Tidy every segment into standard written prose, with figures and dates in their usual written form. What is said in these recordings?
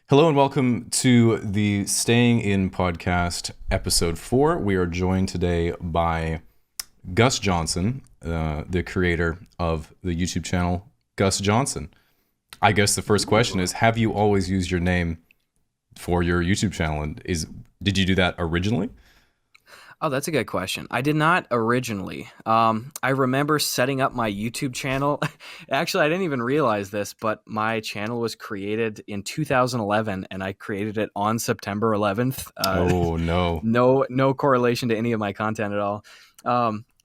Hello and welcome to the Staying In podcast, episode 4. We are joined today by Gus Johnson, the creator of the YouTube channel Gus Johnson. I guess the first question is, have you always used your name for your YouTube channel? And did you do that originally? Oh, that's a good question. I did not originally. I remember setting up my YouTube channel. Actually, I didn't even realize this, but my channel was created in 2011, and I created it on September 11th. Oh, no. No correlation to any of my content at all.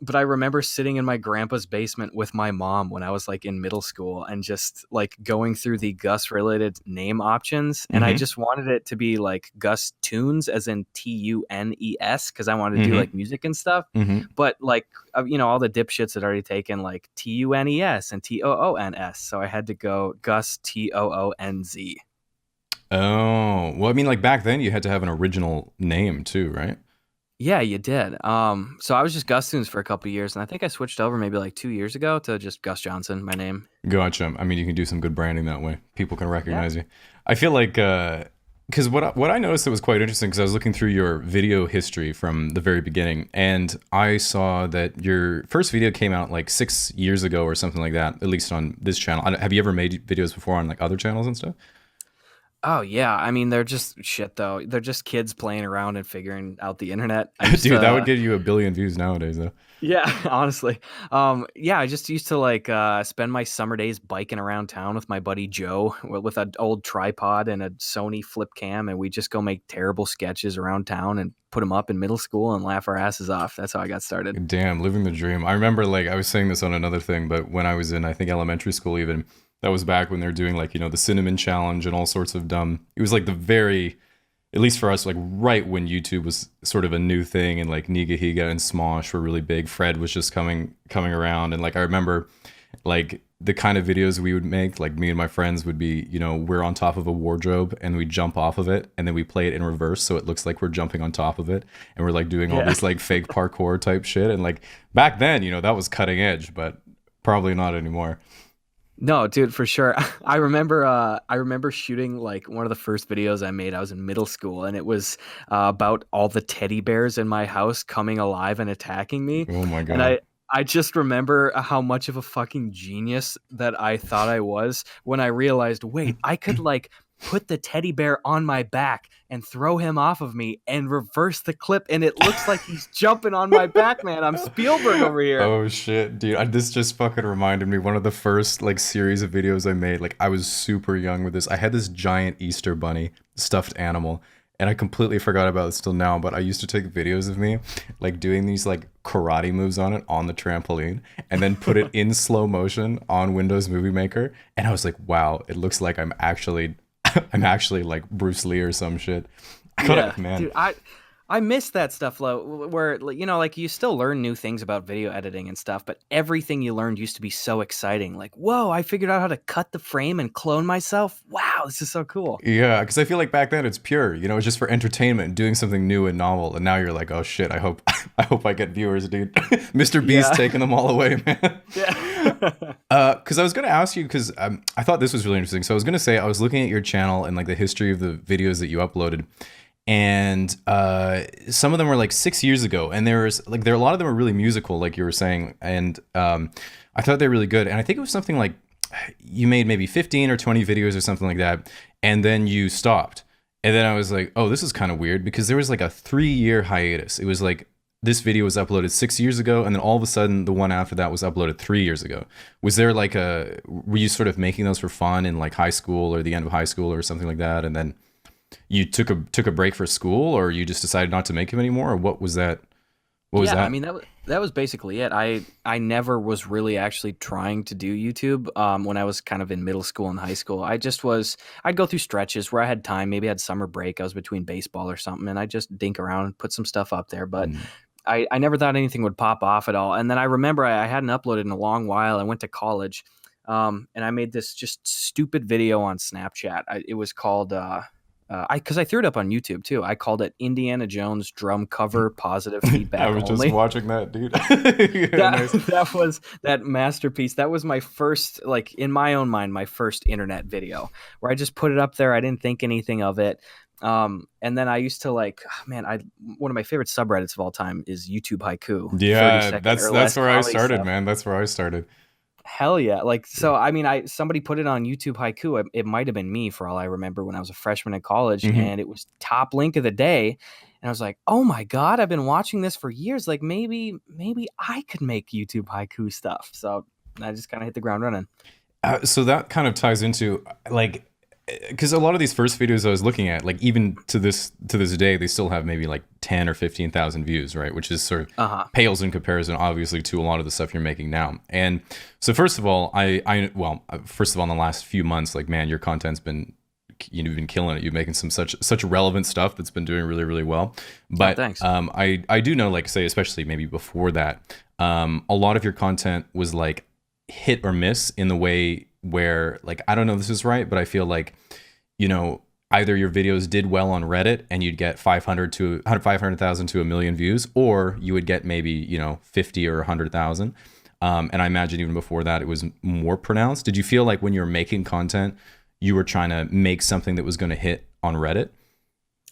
But I remember sitting in my grandpa's basement with my mom when I was like in middle school and just like going through the Gus related name options. And I Mm-hmm. just wanted it to be like Gus Tunes, as in Tunes, because I wanted to do Mm-hmm. like music and stuff. Mm-hmm. But like, all the dipshits had already taken like Tunes and Toons. So I had to go Gus Toonz. Oh, well, I mean, like back then you had to have an original name too, right? Yeah, you did. So I was just Gus Tunes for a couple of years, and I think I switched over maybe like 2 years ago to just Gus Johnson, my name. Gotcha. I mean, you can do some good branding that way. People can Yeah. recognize you. I feel like, because what I noticed that was quite interesting, because I was looking through your video history from the very beginning, and I saw that your first video came out like 6 years ago or something like that, at least on this channel. Have you ever made videos before on like other channels and stuff? Oh yeah. I mean, they're just shit though. They're just kids playing around and figuring out the internet. I used Dude, that would to get you a billion views nowadays, though. Yeah, honestly. Yeah, I just used to like spend my summer days biking around town with my buddy Joe with an old tripod and a Sony flip cam, and we just go make terrible sketches around town and put them up in middle school and laugh our asses off. That's how I got started. Damn, living the dream. I remember, like, I was saying this on another thing, but when I was in, I think, elementary school, even, that was back when they were doing, like, the cinnamon challenge and all sorts of dumb. It was like the very, at least for us, like right when YouTube was sort of a new thing, and like Niga Higa and Smosh were really big. Fred was just coming around, and like I remember, like the kind of videos we would make, like me and my friends would be, we're on top of a wardrobe and we jump off of it, and then we play it in reverse so it looks like we're jumping on top of it, and we're like doing all Yeah. this like fake parkour type shit. And like back then, that was cutting edge, but probably not anymore. No, dude, for sure. I remember shooting like one of the first videos I made. I was in middle school, and it was about all the teddy bears in my house coming alive and attacking me. Oh my And god. I just remember how much of a fucking genius that I thought I was when I realized, wait, I could like put the teddy bear on my back and throw him off of me and reverse the clip, and it looks like he's jumping on my back, man. I'm Spielberg over here. Oh shit, dude! This just fucking reminded me one of the first like series of videos I made. Like I was super young with this. I had this giant Easter bunny stuffed animal, and I completely forgot about it still now. But I used to take videos of me like doing these like karate moves on it on the trampoline, and then put it in slow motion on Windows Movie Maker. And I was like, wow, it looks like I'm actually I'm actually like Bruce Lee or some shit. I Yeah, gotta, man. dude, I miss that stuff, where like you still learn new things about video editing and stuff, but everything you learned used to be so exciting. Like, whoa, I figured out how to cut the frame and clone myself. Wow, this is so cool. Yeah, because I feel like back then it's pure, it's just for entertainment, doing something new and novel. And now you're like, oh shit, I hope, I hope I get viewers, dude. Mr. Beast Yeah, taking them all away, man. yeah, Because I was gonna ask you, because I thought this was really interesting. So I was gonna say I was looking at your channel and like the history of the videos that you uploaded, and some of them were like 6 years ago, and there a lot of them were really musical, like you were saying, and I thought they were really good. And I think it was something like you made maybe 15 or 20 videos or something like that, and then you stopped. And then I was like, oh, this is kind of weird, because there was like a 3-year hiatus. It was like this video was uploaded 6 years ago, and then all of a sudden the one after that was uploaded 3 years ago. Was there like were you sort of making those for fun in like high school or the end of high school or something like that, and then you took a break for school, or you just decided not to make them anymore, or what was that? What was yeah. I that? mean, that was basically it. I never was really actually trying to do YouTube. When I was kind of in middle school and high school, I'd go through stretches where I had time. Maybe I had summer break. I was between baseball or something, and I just dink around and put some stuff up there. But Mm. I never thought anything would pop off at all. And then I remember I hadn't uploaded in a long while. I went to college, and I made this just stupid video on Snapchat. It was called I threw it up on YouTube too. I called it Indiana Jones drum cover positive feedback I was just only. watching that, dude. Yeah, that nice. that was that masterpiece. That was my first, like, in my own mind, my first internet video where I just put it up there. I didn't think anything of it. And then I used to like, man, one of my favorite subreddits of all time is YouTube Haiku, 30 Yeah, second or that's less where I comedy started, stuff. man. That's where I started. Hell yeah. Like, so, I mean, somebody put it on YouTube Haiku. It might have been me for all I remember when I was a freshman in college, Hmm. and it was top link of the day. And I was like, oh my God, I've been watching this for years. Like, maybe I could make YouTube Haiku stuff. So I just kind of hit the ground running. So that kind of ties into like, because a lot of these first videos I was looking at, like even to this day, they still have maybe like 10 or 15,000 views, right? Which is sort of Uh-huh. pales in comparison, obviously, to a lot of the stuff you're making now. And so, first of all, first of all, in the last few months, like, man, your content's been, you've been killing it. You're making some such relevant stuff that's been doing really, really well. Oh, But thanks. I do know, like, say, especially maybe before that, a lot of your content was like hit or miss in the way where, like, I don't know if this is right, but I feel like, either your videos did well on Reddit and you'd get 500,000 to a million views, or you would get maybe 50 or 100,000. And I imagine even before that it was more pronounced. Did you feel like when you were making content, you were trying to make something that was going to hit on Reddit?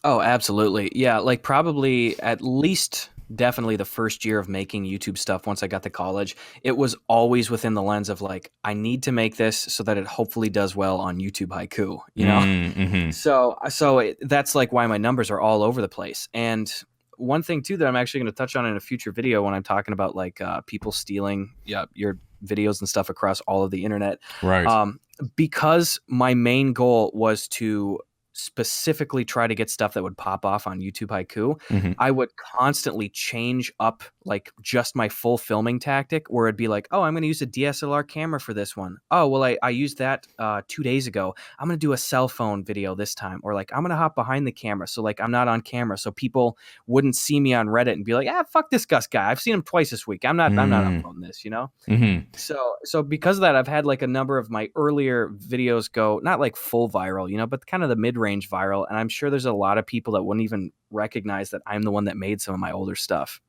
Oh, absolutely. Yeah, like probably at least definitely the first year of making YouTube stuff once I got to college, it was always within the lens of like, I need to make this so that it hopefully does well on YouTube Haiku, you know? Mm-hmm. That's like why my numbers are all over the place. And one thing too that I'm actually going to touch on in a future video when I'm talking about like people stealing your videos and stuff across all of the internet, Right. um, because my main goal was to specifically try to get stuff that would pop off on YouTube Haiku, Mm-hmm. I would constantly change up like just my full filming tactic where it'd be like, oh, I'm going to use a DSLR camera for this one. Oh, well, I used that 2 days ago. I'm going to do a cell phone video this time. Or like, I'm going to hop behind the camera. So like, I'm not on camera. So people wouldn't see me on Reddit and be like, fuck this Gus guy. I've seen him twice this week. I'm not uploading this, you know? Mm-hmm. So because of that, I've had like a number of my earlier videos go not like full viral, but kind of the mid-range viral. And I'm sure there's a lot of people that wouldn't even recognize that I'm the one that made some of my older stuff.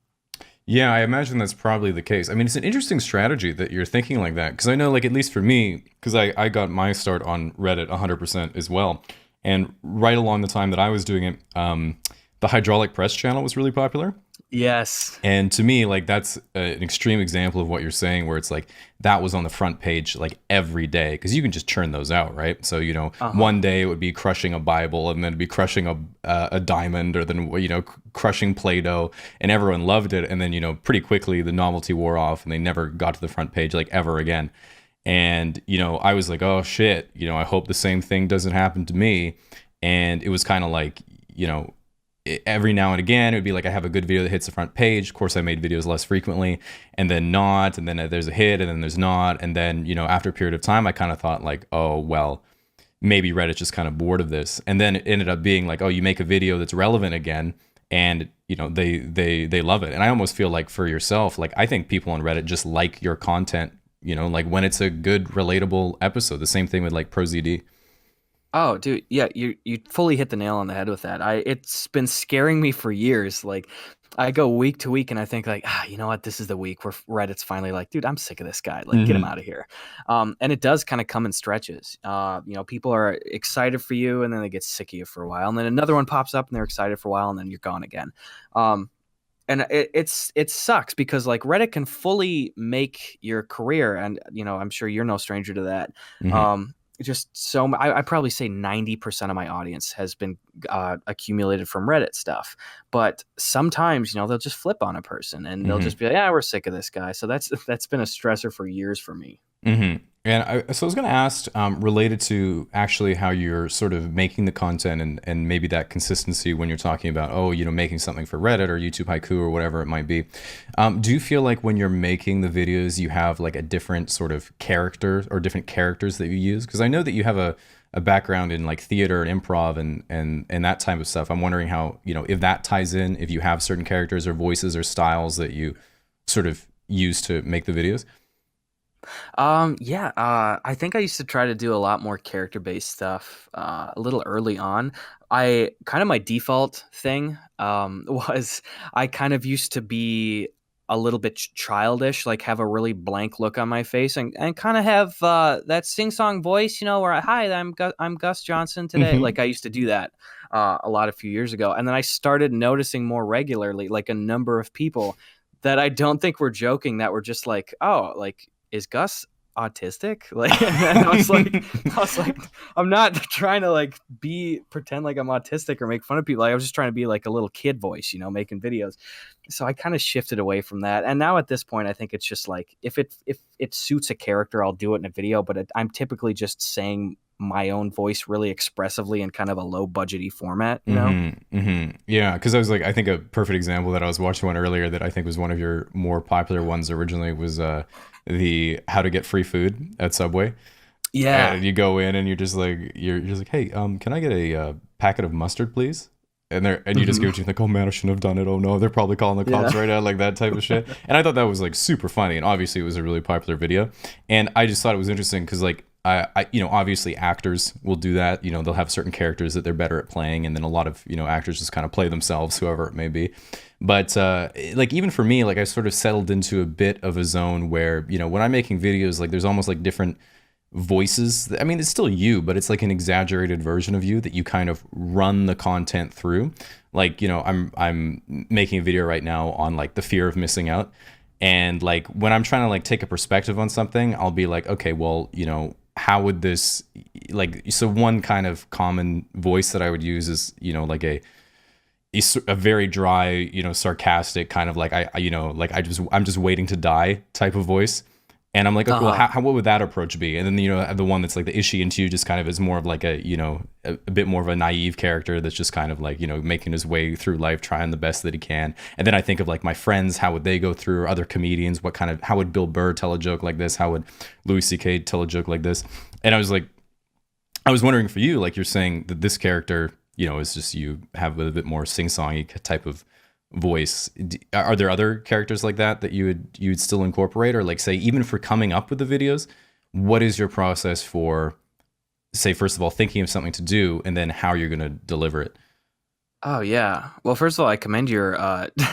Yeah, I imagine that's probably the case. I mean, it's an interesting strategy that you're thinking like that, because I know, like, at least for me, because I got my start on Reddit 100% as well. And right along the time that I was doing it, the hydraulic press channel was really popular. Yes. And to me, like, that's an extreme example of what you're saying, where it's like that was on the front page like every day, because you can just churn those out, right? So one day it would be crushing a Bible, and then it'd be crushing a diamond, or then crushing Play-Doh, and everyone loved it. And then pretty quickly the novelty wore off, and they never got to the front page like ever again. And I was like, oh shit, I hope the same thing doesn't happen to me. And it was kind of like every now and again, it would be like I have a good video that hits the front page. Of course, I made videos less frequently, and then not, and then there's a hit, and then there's not, and then after a period of time, I kind of thought like, oh well, maybe Reddit's just kind of bored of this, and then it ended up being like, oh, you make a video that's relevant again, and they love it, and I almost feel like for yourself, like I think people on Reddit just like your content, like when it's a good relatable episode. The same thing with like ProZD. Oh, dude, yeah, you fully hit the nail on the head with that. It's been scaring me for years. Like, I go week to week, and I think like, you know what, this is the week where Reddit's finally like, dude, I'm sick of this guy. Like, get him out of here. And it does kind of come in stretches. People are excited for you, and then they get sick of you for a while, and then another one pops up, and they're excited for a while, and then you're gone again. And it sucks because like Reddit can fully make your career, and I'm sure you're no stranger to that. Mm-hmm. I probably say 90% of my audience has been accumulated from Reddit stuff, but sometimes they'll just flip on a person and they'll just be like, yeah, we're sick of this guy. So that's been a stressor for years for me. Mm-hmm. And so I was going to ask, related to actually how you're sort of making the content, and maybe that consistency when you're talking about, making something for Reddit or YouTube Haiku or whatever it might be. Do you feel like when you're making the videos, you have like a different sort of character or different characters that you use? Because I know that you have a background in like theater and improv and that type of stuff. I'm wondering how, if that ties in, if you have certain characters or voices or styles that you sort of use to make the videos. Yeah, I think I used to try to do a lot more character-based stuff a little early on. I kind of my default thing was I kind of used to be a little bit childish, like have a really blank look on my face and kind of have that sing-song voice, where hi, I'm Gus Johnson today. Hmm. Like I used to do that a few years ago, and then I started noticing more regularly, like a number of people that I don't think were joking that were just like, oh, like is Gus autistic? Like, and then I was like, I'm not trying to like pretend like I'm autistic or make fun of people. Like, I was just trying to be like a little kid voice, making videos. So I kind of shifted away from that. And now at this point, I think it's just like if it suits a character, I'll do it in a video. But I'm typically just saying my own voice really expressively in kind of a low budgety format. Yeah, because I was like, I think a perfect example that I was watching one earlier that I think was one of your more popular ones originally was the how to get free food at Subway. Yeah. And you go in and you're just like, hey, can I get a packet of mustard, please? And you just Mhm. give it to you like, oh man, I shouldn't have done it. Oh no, they're probably calling the cops Yeah. right now, like that type of shit. And I thought that was like super funny, and obviously it was a really popular video. And I just thought it was interesting because like obviously actors will do that. They'll have certain characters that they're better at playing, and then a lot of actors just kind of play themselves, whoever it may be. But like even for me, like I sort of settled into a bit of a zone where when I'm making videos, like there's almost like different voices. I mean, it's still you, but it's like an exaggerated version of you that you kind of run the content through. Like, I'm making a video right now on like the fear of missing out. And like when I'm trying to like take a perspective on something, I'll be like, okay, well, how would this like so one kind of common voice that I would use is, like a very dry, sarcastic kind of like I'm just waiting to die type of voice. And I'm like, okay, well, Uh-huh. what would that approach be? And then the one that's like the Ishi into you just kind of is more of like a bit more of a naive character that's just kind of like making his way through life, trying the best that he can. And then I think of like my friends, how would they go through, or other comedians, how would Bill Burr tell a joke like this? How would Louis C.K. tell a joke like this? And I was wondering for you, like you're saying that this character, is just you have a bit more sing-songy type of voice. Are there other characters like that you would still incorporate, or like say even for coming up with the videos? What is your process for, say, first of all, thinking of something to do, and then how you're going to deliver it? Oh yeah. Well, first of all, I commend your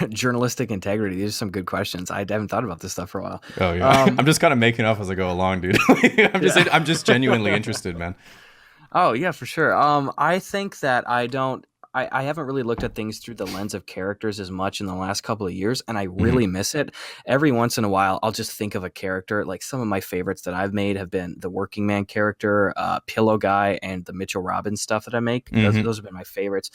journalistic integrity. These are some good questions. I haven't thought about this stuff for a while. Oh yeah, Um, I'm just kind of making up as I go along, dude. yeah. I'm just genuinely interested, man. Oh yeah, for sure. I think that I don't. I haven't really looked at things through the lens of characters as much in the last couple of years, and I Hmm. really miss it. Every once in a while, I'll just think of a character. Like some of my favorites that I've made have been the Working Man character, Pillow Guy, and the Mitchell Robbins stuff that I make. Those Hmm. those have been my favorites.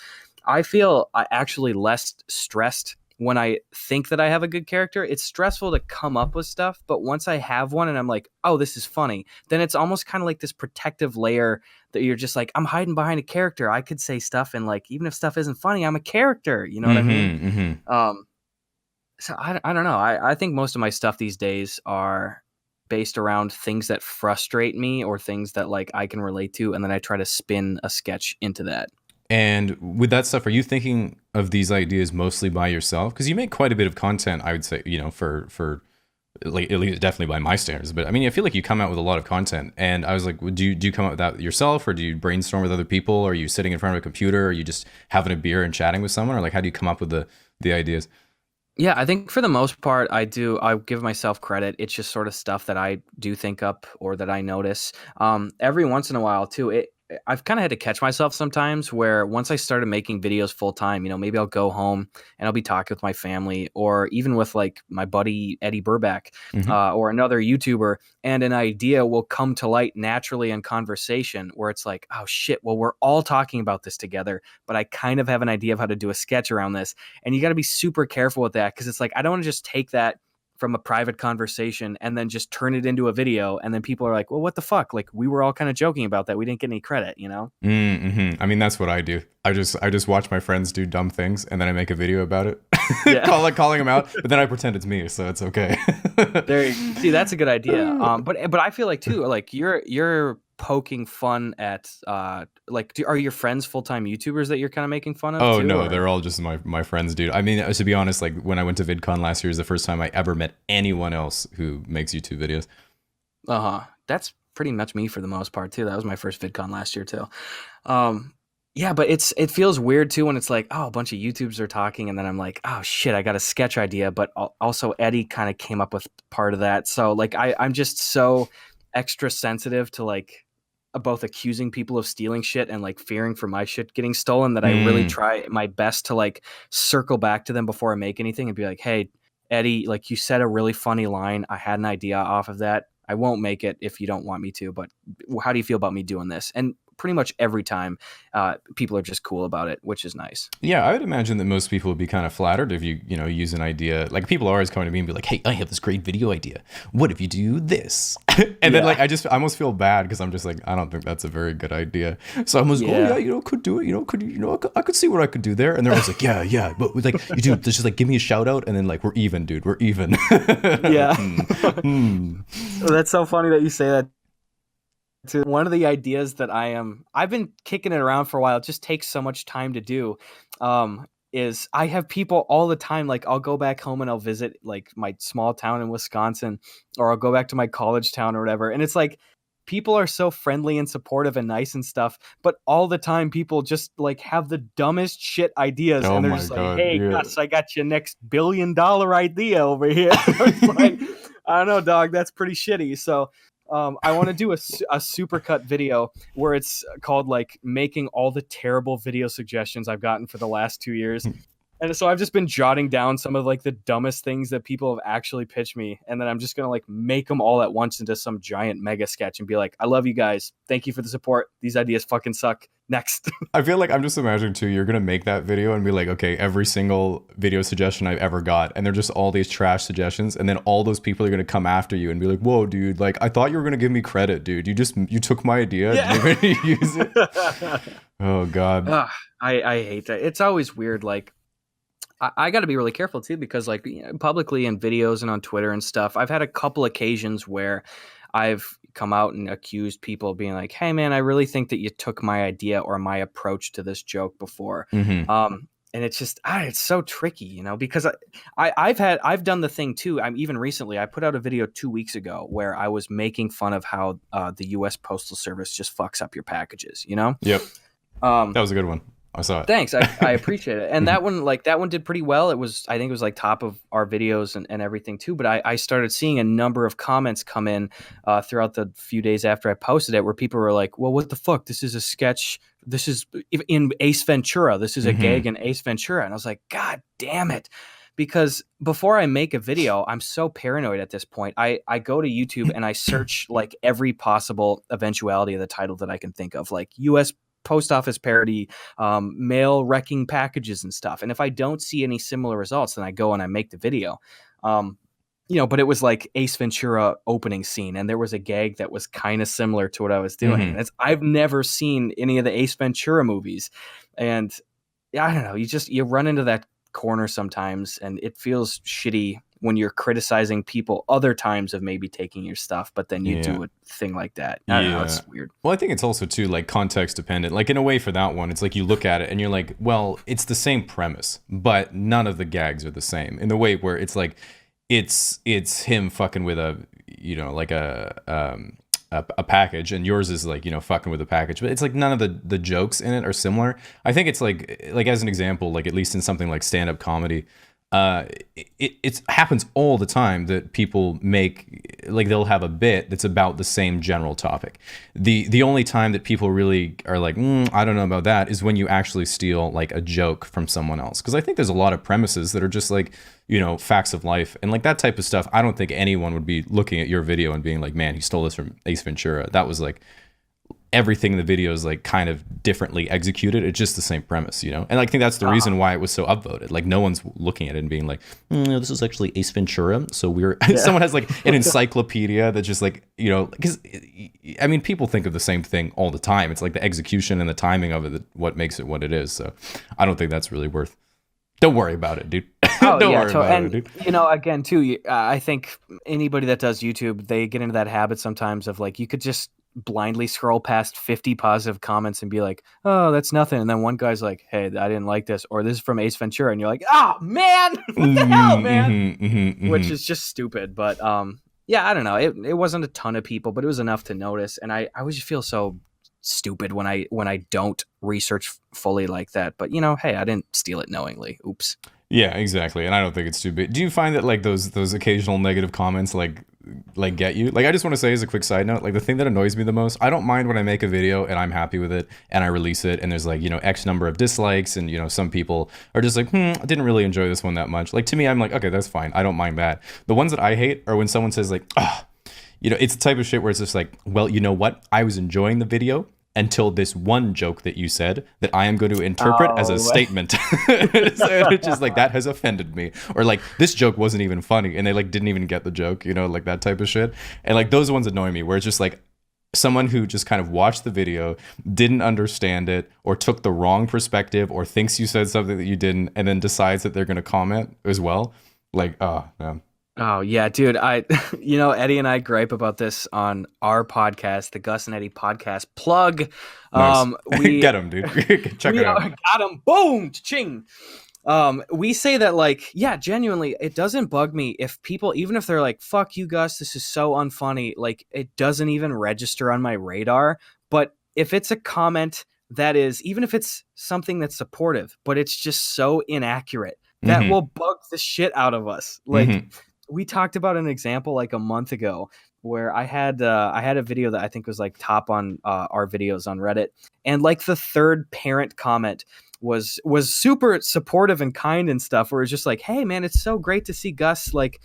I feel actually less stressed when I think that I have a good character. It's stressful to come up with stuff, but once I have one and I'm like, oh, this is funny, then it's almost kind of like this protective layer that you're just like, I'm hiding behind a character. I could say stuff, and like, even if stuff isn't funny, I'm a character. You know what I mean? Hmm. Hmm. Um, so I don't know. I think most of my stuff these days are based around things that frustrate me or things that like I can relate to, and then I try to spin a sketch into that. And with that stuff, are you thinking of these ideas mostly by yourself? Because you make quite a bit of content, I would say, for like at least definitely by my standards. But I mean, I feel like you come out with a lot of content, and I was like, do you come up with that yourself, or do you brainstorm with other people? Or are you sitting in front of a computer? Or are you just having a beer and chatting with someone? Or like, how do you come up with the ideas? Yeah, I think for the most part, I do. I give myself credit. It's just sort of stuff that I do think up or that I notice. Every once in a while, too. I've kind of had to catch myself sometimes where once I started making videos full time, maybe I'll go home and I'll be talking with my family or even with like my buddy Eddie Burback Hmm. or another YouTuber, and an idea will come to light naturally in conversation where it's like, oh shit, well, we're all talking about this together, but I kind of have an idea of how to do a sketch around this. And you got to be super careful with that because it's like I don't want to just take that from a private conversation and then just turn it into a video, and then people are like, well, what the fuck, like we were all kind of joking about that, we didn't get any credit. Mm-hmm. I mean, that's what I do. I just watch my friends do dumb things, and then I make a video about it, Yeah. calling them out. But then I pretend it's me, so it's okay. There, see, that's a good idea. But I feel like too, like you're poking fun at like are your friends full-time YouTubers that you're kind of making fun of Oh too, no, or? they're all just my friends, dude. I mean, to be honest, like when I went to VidCon last year is the first time I ever met anyone else who makes YouTube videos. That's pretty much me for the most part too. That was my first VidCon last year too. Um, yeah, but it feels weird too when it's like, oh, a bunch of YouTubers are talking, and then I'm like, oh shit, I got a sketch idea, but also Eddie kind of came up with part of that. So like I'm just so extra sensitive to like both accusing people of stealing shit and like fearing for my shit getting stolen that I really try my best to like circle back to them before I make anything and be like, hey, Eddie, like you said a really funny line. I had an idea off of that. I won't make it if you don't want me to, but how do you feel about me doing this? And pretty much every time people are just cool about it, which is nice. Yeah, I would imagine that most people would be kind of flattered if you know, use an idea. Like people are always coming to me and be like, hey, I have this great video idea. What if you do this? And then like, I almost feel bad because I'm just like, I don't think that's a very good idea. So I'm like, oh yeah, you know, could do it. You know, I could see what I could do there. And they're always like, yeah. But like, you do just like, give me a shout out. And then like, we're even, dude, we're even. Yeah. That's so funny that you say that. One of the ideas that I've been kicking it around for a while, it just takes so much time to do, is I have people all the time, like I'll go back home and I'll visit like my small town in Wisconsin, or I'll go back to my college town or whatever. And it's like, people are so friendly and supportive and nice and stuff, but all the time people just like have the dumbest shit ideas. And they're just like, hey, Gus, I got your next $1 billion idea over here. It's like, I don't know, dog, that's pretty shitty. So I want to do a supercut video where it's called like making all the terrible video suggestions I've gotten for the last 2 years. And so I've just been jotting down some of like the dumbest things that people have actually pitched me. And then I'm just going to like make them all at once into some giant mega sketch and be like, I love you guys. Thank you for the support. These ideas fucking suck. Next. I feel like I'm just imagining too, you're going to make that video and be like, okay, every single video suggestion I've ever got. And they're just all these trash suggestions. And then all those people are going to come after you and be like, whoa, dude, like I thought you were going to give me credit, dude. You took my idea. Yeah. And you're going to use it. Oh God. I hate that. It's always weird. Like, I got to be really careful too, because like publicly in videos and on Twitter and stuff, I've had a couple occasions where I've come out and accused people of being like, hey man, I really think that you took my idea or my approach to this joke before. And it's just, it's so tricky, you know, because I've done the thing too. Even recently, I put out a video 2 weeks ago where I was making fun of how the U.S. Postal Service just fucks up your packages, you know? Yep. That was a good one. I saw it. Thanks. I appreciate it. And that one did pretty well. I think it was like top of our videos and everything too. But I started seeing a number of comments come in throughout the few days after I posted it, where people were like, well, what the fuck? This is a sketch. This is in Ace Ventura. This is a gag in Ace Ventura. And I was like, God damn it. Because before I make a video, I'm so paranoid at this point. I go to YouTube and I search like every possible eventuality of the title that I can think of, like U.S. Post office parody, mail wrecking packages and stuff. And if I don't see any similar results, then I go and I make the video. But it was like Ace Ventura opening scene, and there was a gag that was kind of similar to what I was doing. I've never seen any of the Ace Ventura movies, and I don't know. You run into that corner sometimes, and it feels shitty when you're criticizing people other times of maybe taking your stuff, but then you do a thing like that. I don't know, it's weird. Well, I think it's also too like context dependent. Like in a way for that one, it's like you look at it and you're like, well, it's the same premise, but none of the gags are the same in the way where it's like, it's him fucking with a package, and yours is like, fucking with a package, but it's like none of the jokes in it are similar. I think it's like as an example, like at least in something like stand-up comedy, it happens all the time that people make, like they'll have a bit that's about the same general topic. The only time that people really are like, I don't know about that, is when you actually steal like a joke from someone else. Because I think there's a lot of premises that are just like, facts of life and like that type of stuff. I don't think anyone would be looking at your video and being like, man, he stole this from Ace Ventura. That was like, everything in the video is like kind of differently executed. It's just the same premise, And I think that's the reason why it was so upvoted. Like no one's looking at it and being like, this is actually Ace Ventura. So someone has like an encyclopedia that just like, because I mean, people think of the same thing all the time. It's like the execution and the timing of it, what makes it what it is. So I don't think that's really worth. Don't worry about it, dude. Don't worry about it, dude. Again, too, I think anybody that does YouTube, they get into that habit sometimes of like, you could just blindly scroll past 50 positive comments and be like, oh, that's nothing. And then one guy's like, hey, I didn't like this, or this is from Ace Ventura. And you're like, oh man, what the hell, man? Which is just stupid. But yeah, I don't know. It wasn't a ton of people, but it was enough to notice. And I always feel so stupid when I don't research fully like that. But hey, I didn't steal it knowingly. Oops. Yeah, exactly. And I don't think it's too big. Do you find that like those occasional negative comments like get you? Like I just want to say as a quick side note, like the thing that annoys me the most, I don't mind when I make a video and I'm happy with it and I release it and there's like, X number of dislikes and some people are just like, I didn't really enjoy this one that much. Like to me, I'm like, okay, that's fine. I don't mind that. The ones that I hate are when someone says like, it's the type of shit where it's just like, well, you know what? I was enjoying the video until this one joke that you said that I am going to interpret as a statement. So it's just like, that has offended me. Or like, this joke wasn't even funny and they like didn't even get the joke, like that type of shit. And like those ones annoy me where it's just like someone who just kind of watched the video, didn't understand it or took the wrong perspective or thinks you said something that you didn't and then decides that they're going to comment as well. Like, oh, man. Oh yeah, dude. Eddie and I gripe about this on our podcast, the Gus and Eddie podcast. Plug. Nice. Get them, dude. Check it out. Got them. Boom. Ching. We say that like, yeah, genuinely, it doesn't bug me if people, even if they're like, "Fuck you, Gus, this is so unfunny," like it doesn't even register on my radar. But if it's a comment that is, even if it's something that's supportive, but it's just so inaccurate, that will bug the shit out of us. Like. We talked about an example like a month ago where I had a video that I think was like top on our videos on Reddit, and like the third parent comment was super supportive and kind and stuff, where it's just like, hey man, it's so great to see Gus like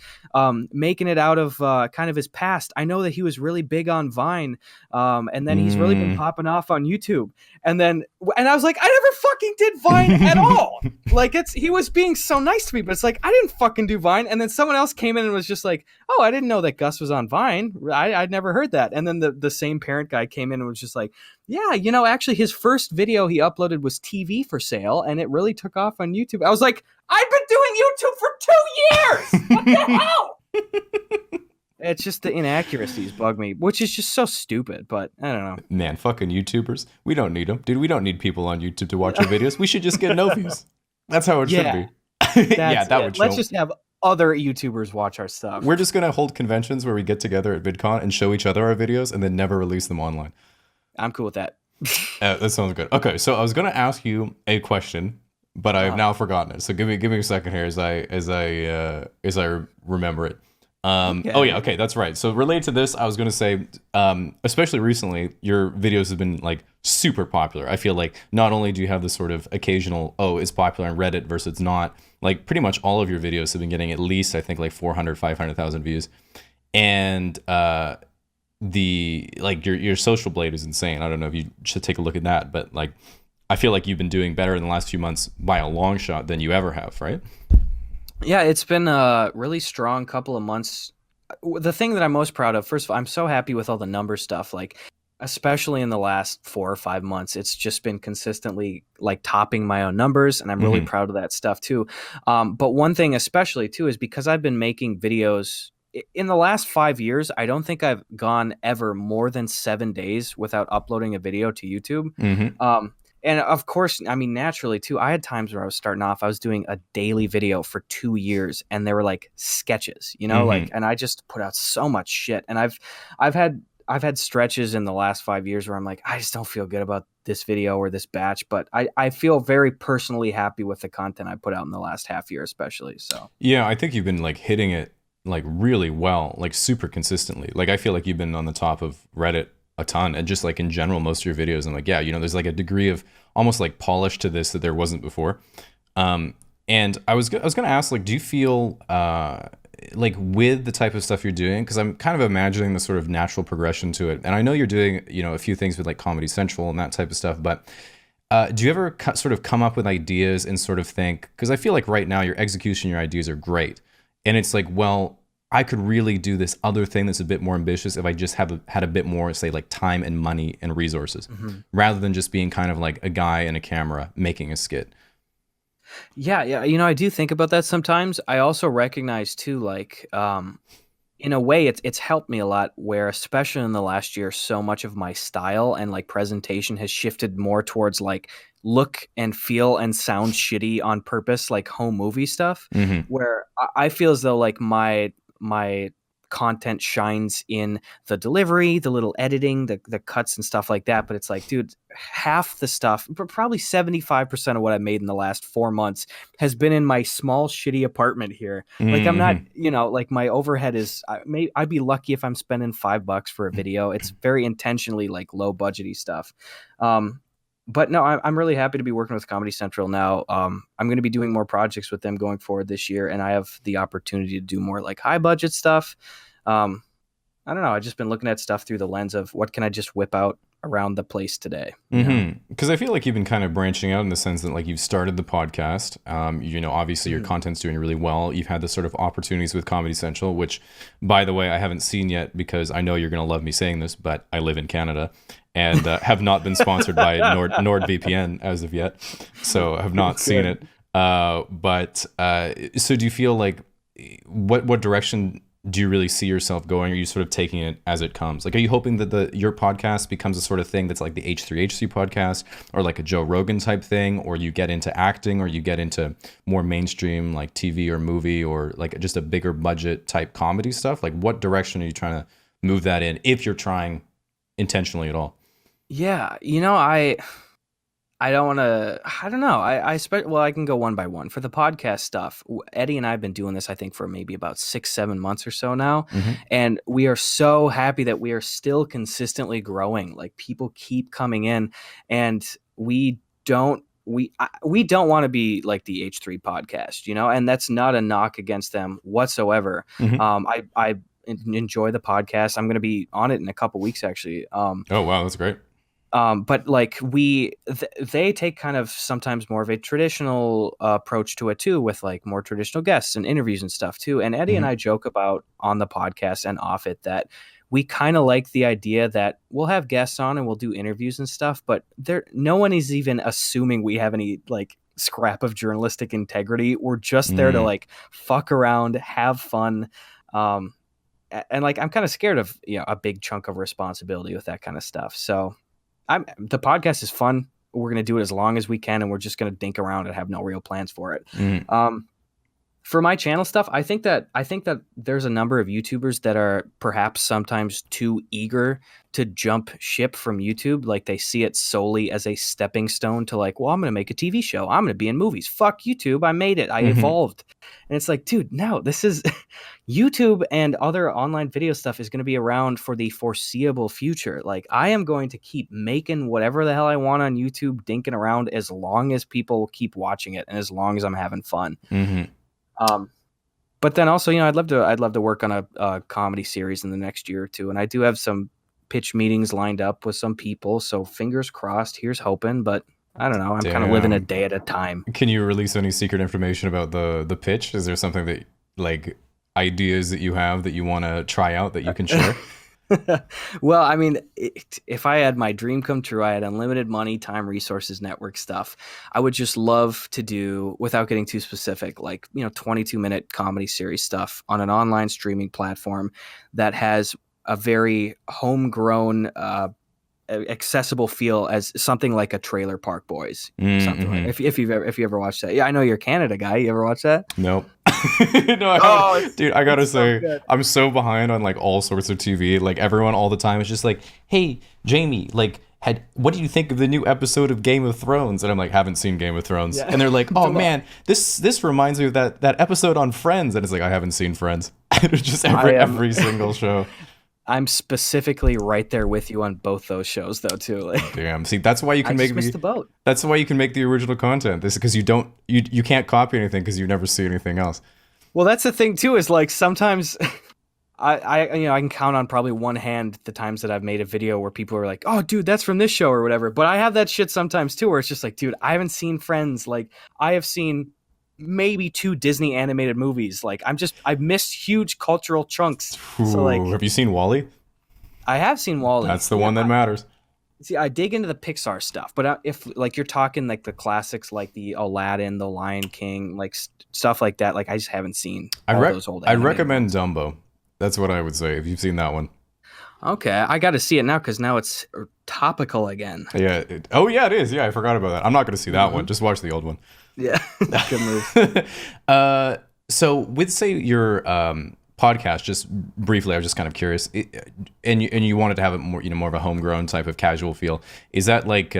making it out of kind of his past. I know that he was really big on Vine, and then he's really been popping off on YouTube. And I was like, I never fucking did Vine at all. Like he was being so nice to me, but it's like, I didn't fucking do Vine. And then someone else came in and was just like, oh, I didn't know that Gus was on Vine. I'd never heard that. And then the same parent guy came in and was just like, yeah, actually his first video he uploaded was TV for sale and it really took off on YouTube. I was like, I've been doing YouTube for 2 years. What the hell? It's just the inaccuracies bug me, which is just so stupid, but I don't know. Man, fucking YouTubers. We don't need them. Dude, we don't need people on YouTube to watch our videos. We should just get no views. That's how it should be. Yeah, that would show. Let's just have other YouTubers watch our stuff. We're just going to hold conventions where we get together at VidCon and show each other our videos and then never release them online. I'm cool with that. That sounds good. Okay, so I was going to ask you a question, but I've now forgotten it. So give me a second here as I remember it. Okay. Oh yeah, okay, that's right. So related to this, I was going to say, especially recently, your videos have been like super popular. I feel like not only do you have this sort of occasional, oh, it's popular on Reddit versus it's not, like pretty much all of your videos have been getting at least, I think, like 400, 500,000 views. And your social blade is insane. I don't know if you should take a look at that, but like I feel like you've been doing better in the last few months by a long shot than you ever have, right? Yeah, it's been a really strong couple of months. The thing that I'm most proud of, first of all, I'm so happy with all the number stuff, like especially in the last 4 or 5 months, it's just been consistently like topping my own numbers, and I'm really proud of that stuff too. But one thing especially too is because I've been making videos in the last 5 years, I don't think I've gone ever more than 7 days without uploading a video to YouTube. And of course, I mean, naturally too, I had times where I was starting off, I was doing a daily video for 2 years and they were like sketches, like, and I just put out so much shit. And I've had stretches in the last 5 years where I'm like, I just don't feel good about this video or this batch, but I feel very personally happy with the content I put out in the last half year, especially. So, yeah, I think you've been like hitting it like really well, like super consistently. Like I feel like you've been on the top of Reddit a ton, and just like in general, most of your videos, I'm like, yeah, there's like a degree of almost like polish to this that there wasn't before. And I was going to ask, like, do you feel like with the type of stuff you're doing, because I'm kind of imagining the sort of natural progression to it, and I know you're doing a few things with like Comedy Central and that type of stuff, but do you ever sort of come up with ideas and sort of think, because I feel like right now your execution, your ideas are great, and it's like, well, I could really do this other thing that's a bit more ambitious if I just had a bit more, say, like time and money and resources, rather than just being kind of like a guy and a camera making a skit. Yeah. I do think about that sometimes. I also recognize too, like, in a way, it's helped me a lot. Where, especially in the last year, so much of my style and like presentation has shifted more towards like look and feel and sound shitty on purpose, like home movie stuff. Where I feel as though like my content shines in the delivery, the little editing, the cuts and stuff like that. But it's like, dude, half the stuff, probably 75% of what I made in the last 4 months has been in my small, shitty apartment here. Like, I'm not, like my overhead is, I'd be lucky if I'm spending $5 for a video. It's very intentionally like low budgety stuff. But no, I'm really happy to be working with Comedy Central now. I'm going to be doing more projects with them going forward this year, and I have the opportunity to do more like high budget stuff. I don't know. I've just been looking at stuff through the lens of what can I just whip out around the place today. Because I feel like you've been kind of branching out in the sense that like you've started the podcast. Obviously your content's doing really well. You've had this sort of opportunities with Comedy Central, which, by the way, I haven't seen yet because I know you're going to love me saying this, but I live in Canada and have not been sponsored by NordVPN as of yet, so I have not seen it. So do you feel like what direction do you really see yourself going? Are you sort of taking it as it comes? Like, are you hoping that your podcast becomes a sort of thing that's like the H3HC podcast or like a Joe Rogan type thing, or you get into acting, or you get into more mainstream like TV or movie, or like just a bigger budget type comedy stuff? Like, what direction are you trying to move that in, if you're trying intentionally at all? Yeah, I don't want to, I don't know. I can go one by one. For the podcast stuff, Eddie and I have been doing this, I think, for maybe about 6-7 months or so now. And we are so happy that we are still consistently growing. Like, people keep coming in, and we don't want to be like the H3 podcast, and that's not a knock against them whatsoever. I enjoy the podcast. I'm going to be on it in a couple weeks, actually. Oh, wow. That's great. But like they take kind of sometimes more of a traditional approach to it too, with like more traditional guests and interviews and stuff too. And Eddie and I joke about on the podcast and off it that we kind of like the idea that we'll have guests on and we'll do interviews and stuff, but no one is even assuming we have any like scrap of journalistic integrity. We're just there to like fuck around, have fun. And like, I'm kind of scared of, a big chunk of responsibility with that kind of stuff. So the podcast is fun. We're going to do it as long as we can, and we're just going to dink around and have no real plans for it. For my channel stuff, I think that there's a number of YouTubers that are perhaps sometimes too eager to jump ship from YouTube. Like, they see it solely as a stepping stone to like, well, I'm going to make a TV show. I'm going to be in movies. Fuck YouTube. I made it. I evolved. And it's like, dude, no, this is YouTube and other online video stuff is going to be around for the foreseeable future. Like, I am going to keep making whatever the hell I want on YouTube, dinking around as long as people keep watching it and as long as I'm having fun. But then also, I'd love to work on a comedy series in the next year or two. And I do have some pitch meetings lined up with some people. So fingers crossed, here's hoping, but I don't know. I'm kind of living a day at a time. Can you release any secret information about the pitch? Is there something that like ideas that you have that you want to try out that you can share? Well, I mean, if I had my dream come true, I had unlimited money, time, resources, network stuff, I would just love to do, without getting too specific, like, 22-minute comedy series stuff on an online streaming platform that has a very homegrown, accessible feel, as something like a Trailer Park Boys. Something like, if you ever watched that. Yeah, I know you're a Canada guy. You ever watch that? Nope. No, dude, I gotta say, so I'm so behind on like all sorts of TV. Like, everyone all the time is just like, hey, Jamie, like, what do you think of the new episode of Game of Thrones? And I'm like, haven't seen Game of Thrones. Yeah. And they're like, oh man, this reminds me of that episode on Friends. And it's like, I haven't seen Friends. It's just every single show. I'm specifically right there with you on both those shows, though, too. Like, damn. See, that's why you can make the boat. That's why you can make the original content. This is because you can't copy anything because you never see anything else. Well, that's the thing too. Is like, sometimes I can count on probably one hand the times that I've made a video where people are like, "Oh, dude, that's from this show" or whatever. But I have that shit sometimes too, where it's just like, dude, I haven't seen Friends. Like, I have seen maybe 2 Disney animated movies. Like, I've missed huge cultural chunks. Ooh, so like, have you seen WALL-E? I have seen WALL-E. That's the one that matters. See, I dig into the Pixar stuff, but if like you're talking like the classics, like the Aladdin, the Lion King, like stuff like that, like I just haven't seen those old. I recommend Dumbo. That's what I would say if you've seen that one. Okay, I got to see it now because now it's topical again. Yeah. It is. Yeah, I forgot about that. I'm not going to see that one. Just watch the old one. Yeah, good move. So with, say, your podcast, just briefly, I was just kind of curious, and you wanted to have it more, more of a homegrown type of casual feel. Is that like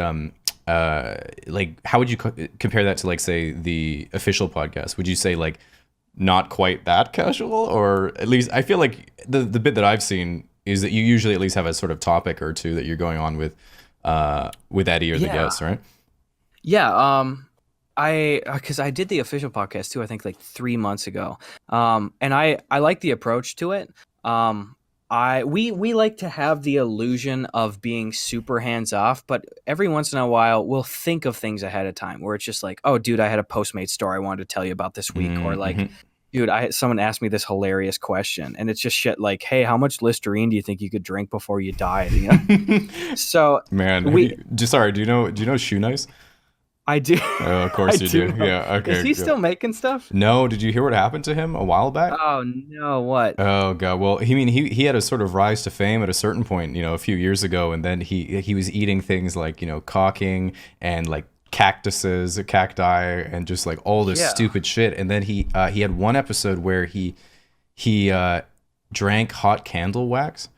how would you compare that to, like, say, the official podcast? Would you say like not quite that casual, or at least I feel like the bit that I've seen is that you usually at least have a sort of topic or two that you're going on with Eddie or the guests, right? Yeah. Because I did the official podcast too, I think like 3 months ago. And I like the approach to it. We like to have the illusion of being super hands off, but every once in a while we'll think of things ahead of time where it's just like, oh, dude, I had a Postmates story I wanted to tell you about this week, or like, dude, someone asked me this hilarious question, and it's just shit like, hey, how much Listerine do you think you could drink before you died? You know? So Man, sorry, do you know Shoe Nice? I do. Oh, of course you do. Know. Yeah. Okay. Is he still making stuff? No. Did you hear what happened to him a while back? Oh no! What? Oh god. Well, he had a sort of rise to fame at a certain point, a few years ago, and then he was eating things like caulking and like cactuses, cacti, and just like all this stupid shit. And then he had one episode where he drank hot candle wax.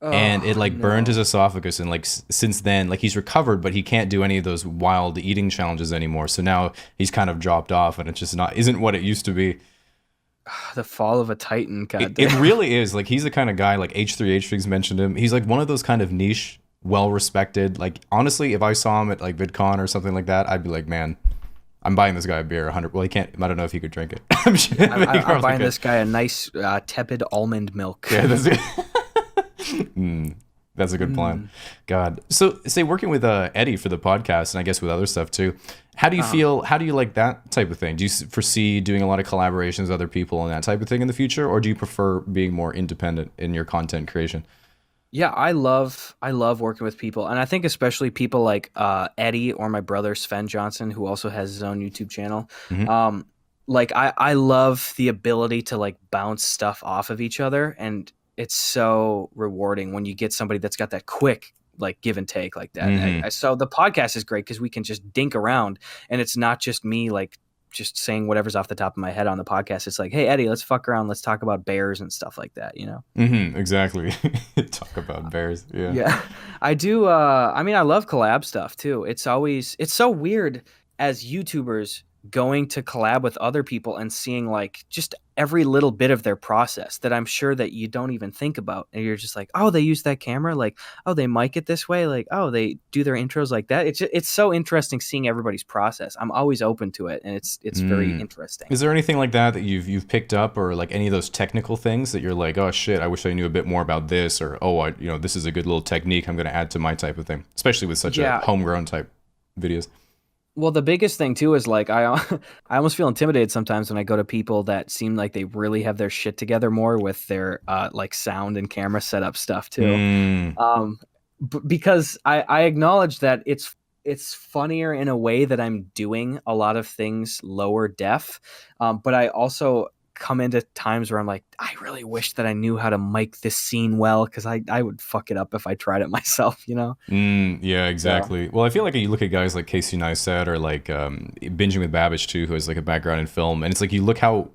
And it like burned his esophagus, and like since then, like, he's recovered, but he can't do any of those wild eating challenges anymore. So now he's kind of dropped off, and it's just isn't what it used to be. The fall of a titan. It really is. Like, he's the kind of guy, like H3H3's mentioned him. He's like one of those kind of niche, well respected. Like, honestly, if I saw him at like VidCon or something like that, I'd be like, man, I'm buying this guy a beer. 100. Well, he can't. I don't know if he could drink it. I'm buying this guy a nice tepid almond milk. Yeah, that's it. That's a good plan. God. So, say, working with Eddie for the podcast, and I guess with other stuff too, how do you feel? How do you like that type of thing? Do you foresee doing a lot of collaborations with other people and that type of thing in the future, or do you prefer being more independent in your content creation? Yeah, I love working with people, and I think especially people like Eddie or my brother Sven Johnson, who also has his own YouTube channel. Like, I love the ability to like bounce stuff off of each other, and it's so rewarding when you get somebody that's got that quick like give and take like that. So the podcast is great because we can just dink around, and it's not just me like just saying whatever's off the top of my head on the podcast. It's like, hey, Eddie, let's fuck around. Let's talk about bears and stuff like that, Exactly. Talk about bears. Yeah. I do. I mean, I love collab stuff too. It's so weird as YouTubers going to collab with other people and seeing like just every little bit of their process that I'm sure that you don't even think about, and you're just like, oh, they use that camera, like, oh, they mic it this way, like, oh, they do their intros like that. It's so interesting seeing everybody's process. I'm always open to it, and it's very interesting. Is there anything like that you've picked up, or like any of those technical things that you're like, oh shit, I wish I knew a bit more about this, or oh, this is a good little technique I'm going to add to my type of thing, especially with such a homegrown type videos? Well, the biggest thing too is like I almost feel intimidated sometimes when I go to people that seem like they really have their shit together more with their like sound and camera setup stuff too. Because I acknowledge that it's funnier in a way that I'm doing a lot of things lower def, but I also come into times where I'm like, I really wish that I knew how to mic this scene well, because I would fuck it up if I tried it myself, Yeah, exactly. Well, I feel like you look at guys like Casey Neistat, or like Binging with Babbage too, who has like a background in film, and it's like you look how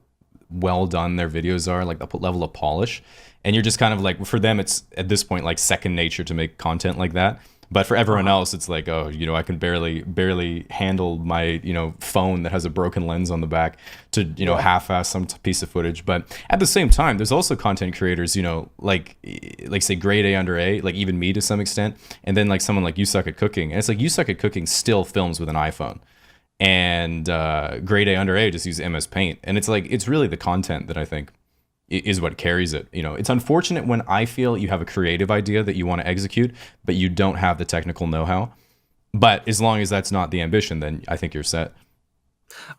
well done their videos are, like the level of polish, and you're just kind of like, for them it's at this point like second nature to make content like that. But for everyone else, it's like, oh, I can barely handle my, phone that has a broken lens on the back to, half-ass some piece of footage. But at the same time, there's also content creators, like say grade A under A, like even me to some extent. And then like someone like You Suck at Cooking. And it's like You Suck at Cooking still films with an iPhone. And grade A under A just use MS Paint. And it's like, it's really the content that I think is what carries it. It's unfortunate when I feel you have a creative idea that you want to execute, but you don't have the technical know-how. But as long as that's not the ambition, then I think you're set.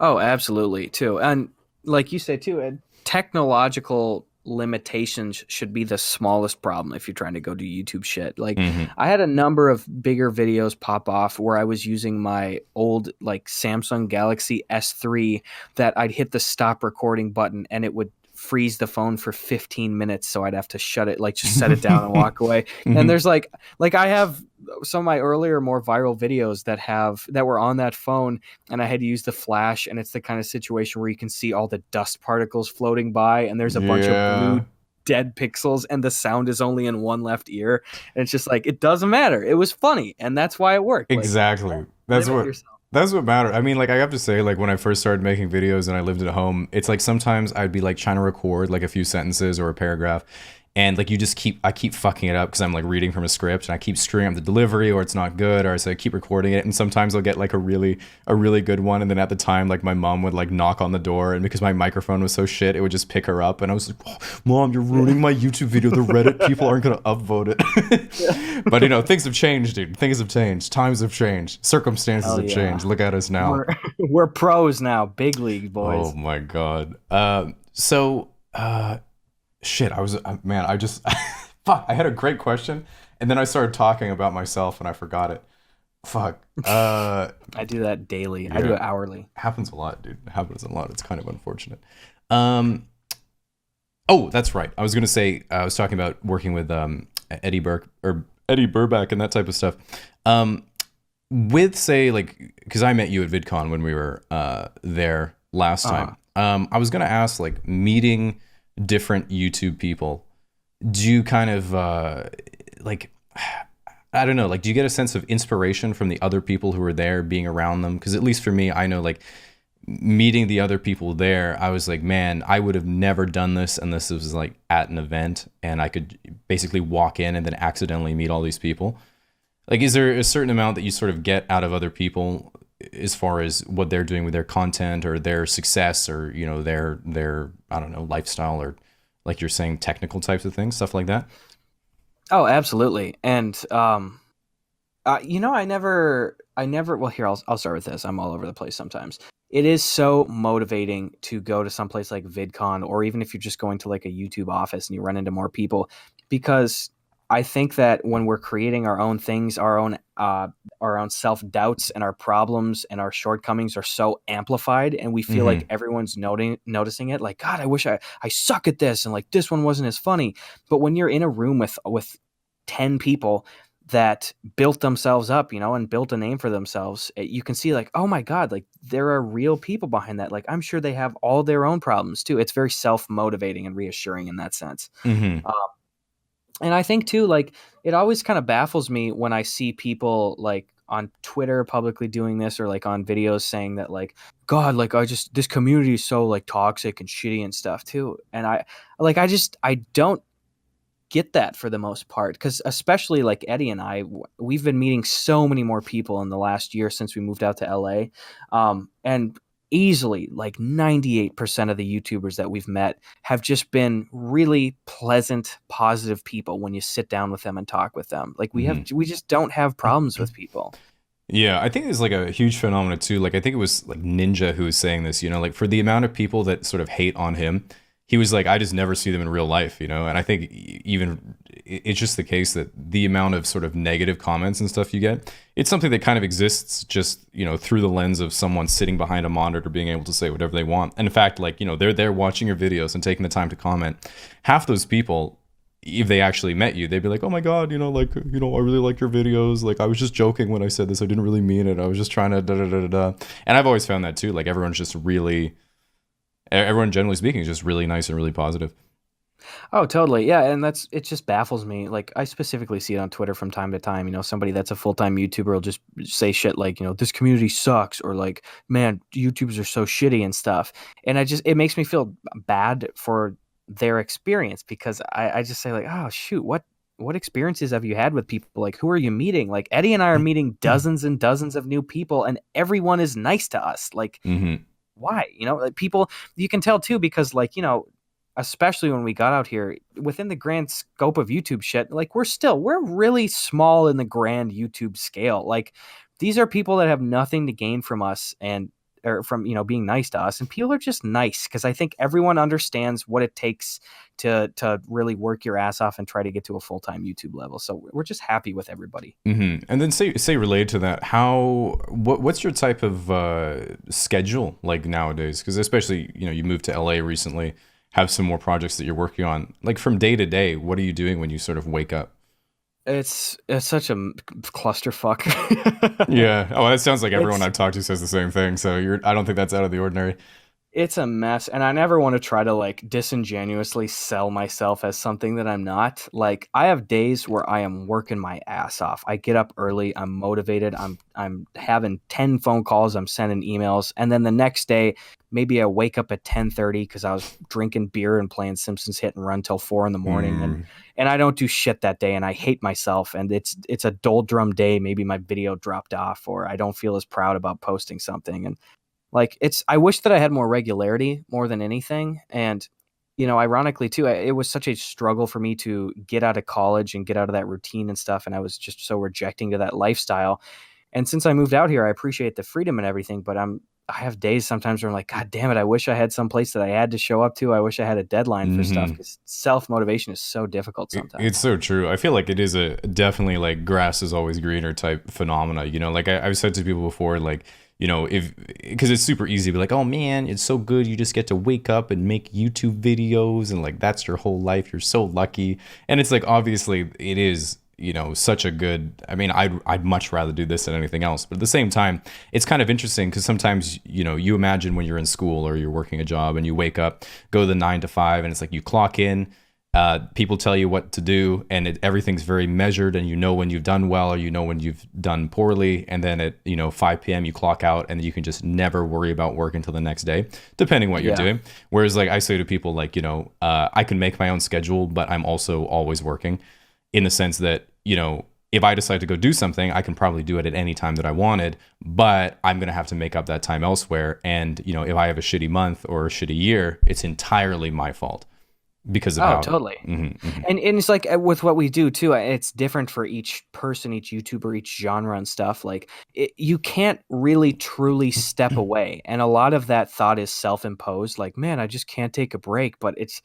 Oh, absolutely, too. And like you say, too, technological limitations should be the smallest problem if you're trying to go do YouTube shit. Like, I had a number of bigger videos pop off where I was using my old like Samsung Galaxy S3 that I'd hit the stop recording button and it would freeze the phone for 15 minutes, so I'd have to shut it, like just set it down and walk away. And Mhm. there's like I have some of my earlier more viral videos that were on that phone, and I had to use the flash, and it's the kind of situation where you can see all the dust particles floating by, and there's a bunch of blue Yeah, dead pixels, and the sound is only in one left ear, and it's just like, it doesn't matter, it was funny, and that's why it worked. Like, exactly. That's limit what yourself. that's what mattered. I mean, like I have to say, like when I first started making videos and I lived at home, it's like sometimes I'd be like trying to record like a few sentences or a paragraph, and like I keep fucking it up because I'm like reading from a script and I keep screwing up the delivery or it's not good, or so I keep recording it, and sometimes I'll get like a really good one, and then at the time like my mom would like knock on the door, and because my microphone was so shit, it would just pick her up, and I was like, oh, Mom, you're ruining my YouTube video. The Reddit people aren't gonna upvote it. But you know, things have changed, dude. Things have changed. Times have changed. Circumstances Hell have yeah. changed. Look at us now. We're pros now, big league Oh boys. my god. Shit. Man. I just fuck. I had a great question, and then I started talking about myself, and I forgot it. Fuck. I do that daily. I do Yeah. it hourly. Happens a lot, dude. Happens a lot. It's kind of unfortunate. Um. Oh, that's right. I was gonna say I was talking about working with Eddie Burke or Eddie Burback and that type of stuff. With say like because I met you at VidCon when we were there last time. I was gonna ask, like, meeting different YouTube people, do you kind of like, I don't know, like, do you get a sense of inspiration from the other people who are there, being around them? Because at least for me, I know, like, meeting the other people there, I was like, man, I would have never done this unless it was like at an event and I could basically walk in and then accidentally meet all these people. Like, is there a certain amount that you sort of get out of other people as far as what they're doing with their content or their success, or, you know, their I don't know, lifestyle, or like you're saying, technical types of things, stuff like that? Oh, absolutely. And you know, I never. Well, here I'll start with this. I'm all over the place sometimes. It is so motivating to go to some place like VidCon, or even if you're just going to like a YouTube office and you run into more people, because I think that when we're creating our own things, our own self doubts and our problems and our shortcomings are so amplified, and we feel like Mm-hmm. everyone's noticing it. Like, God, I wish I suck at this, and like this one wasn't as funny. But when you're in a room with 10 people that built themselves up, you know, and built a name for themselves, you can see like, oh my God, like there are real people behind that. Like, I'm sure they have all their own problems too. It's very self-motivating and reassuring in that sense. Mm-hmm. Uh, and I think too, like, it always kind of baffles me when I see people like on Twitter publicly doing this, or like on videos saying that, like, God, like, this community is so like toxic and shitty and stuff too. And I don't get that for the most part, because especially like Eddie and we've been meeting so many more people in the last year since we moved out to LA, and easily like 98% of the YouTubers that we've met have just been really pleasant, positive people when you sit down with them and talk with them. Like, we just don't have problems with people. Yeah, I think it's like a huge phenomenon too. Like, I think it was like Ninja who was saying this, you know, like, for the amount of people that sort of hate on him, he was like, I just never see them in real life, you know? And I think even it's just the case that the amount of sort of negative comments and stuff you get, it's something that kind of exists just, you know, through the lens of someone sitting behind a monitor being able to say whatever they want. And in fact, like, you know, they're there watching your videos and taking the time to comment. Half those people, if they actually met you, they'd be like, oh my God, you know, like, you know, I really like your videos. Like, I was just joking when I said this. I didn't really mean it. I was just trying to da da da da da. And I've always found that too. Like, everyone generally speaking is just really nice and really positive. Oh, totally. Yeah, and it just baffles me. Like, I specifically see it on Twitter from time to time. You know, somebody that's a full-time YouTuber will just say shit like, you know, this community sucks, or like, man, YouTubers are so shitty and stuff. And it makes me feel bad for their experience, because I just say like, oh shoot, what experiences have you had with people? Like, who are you meeting? Like, Eddie and I are meeting dozens and dozens of new people, and everyone is nice to us. Like, Mm-hmm. why? You know, like, people, you can tell too, because like, you know, especially when we got out here, within the grand scope of YouTube shit, like, we're really small in the grand YouTube scale. Like, these are people that have nothing to gain from us, and or from, you know, being nice to us, and people are just nice, because I think everyone understands what it takes to really work your ass off and try to get to a full-time YouTube level. So we're just happy with everybody. Mm-hmm. And then say related to that, what's your type of schedule like nowadays? Because especially, you know, you moved to LA recently, have some more projects that you're working on. Like from day to day, what are you doing when you sort of wake up? It's such a clusterfuck. Yeah. Oh, that sounds like everyone It's I've talked to says the same thing. So I don't think that's out of the ordinary. it's a mess, and I never want to try to like disingenuously sell myself as something that I'm not. Like I have days where I am working my ass off. I get up early, I'm motivated, I'm having 10 phone calls, I'm sending emails, and then the next day maybe I wake up at 10:30 because I was drinking beer and playing Simpsons Hit and Run till 4 in the morning, and Mm. and I don't do shit that day, and I hate myself, and it's a doldrum day. Maybe my video dropped off, or I don't feel as proud about posting something, and like I wish that I had more regularity more than anything. And, ironically too, it was such a struggle for me to get out of college and get out of that routine and stuff. And I was just so rejecting to that lifestyle. And since I moved out here, I appreciate the freedom and everything, but I have days sometimes where I'm like, God damn it, I wish I had some place that I had to show up to. I wish I had a deadline for stuff Hmm. because self motivation is so difficult sometimes. It's so true. I feel like it is a definitely like grass is always greener type phenomena. Like I've said to people before, like, if because it's super easy to be like, oh man, it's so good. You just get to wake up and make YouTube videos and like that's your whole life. You're so lucky. And it's like obviously it is, such a good. I mean, I'd much rather do this than anything else. But at the same time, it's kind of interesting because sometimes, you imagine when you're in school or you're working a job and you wake up, go to the 9 to 5, and it's like you clock in. People tell you what to do, and everything's very measured, and you know when you've done well or you know when you've done poorly. And then at 5 p.m. you clock out, and you can just never worry about work until the next day, depending what you're Yeah. doing. Whereas, like I say to people, like I can make my own schedule, but I'm also always working, in the sense that if I decide to go do something, I can probably do it at any time that I wanted, but I'm gonna have to make up that time elsewhere. And if I have a shitty month or a shitty year, it's entirely my fault because of Oh, how. totally. Mhm, mhm. And it's like with what we do too, it's different for each person, each YouTuber, each genre and stuff. Like you can't really truly step away. And a lot of that thought is self-imposed. Like, man, I just can't take a break. But it's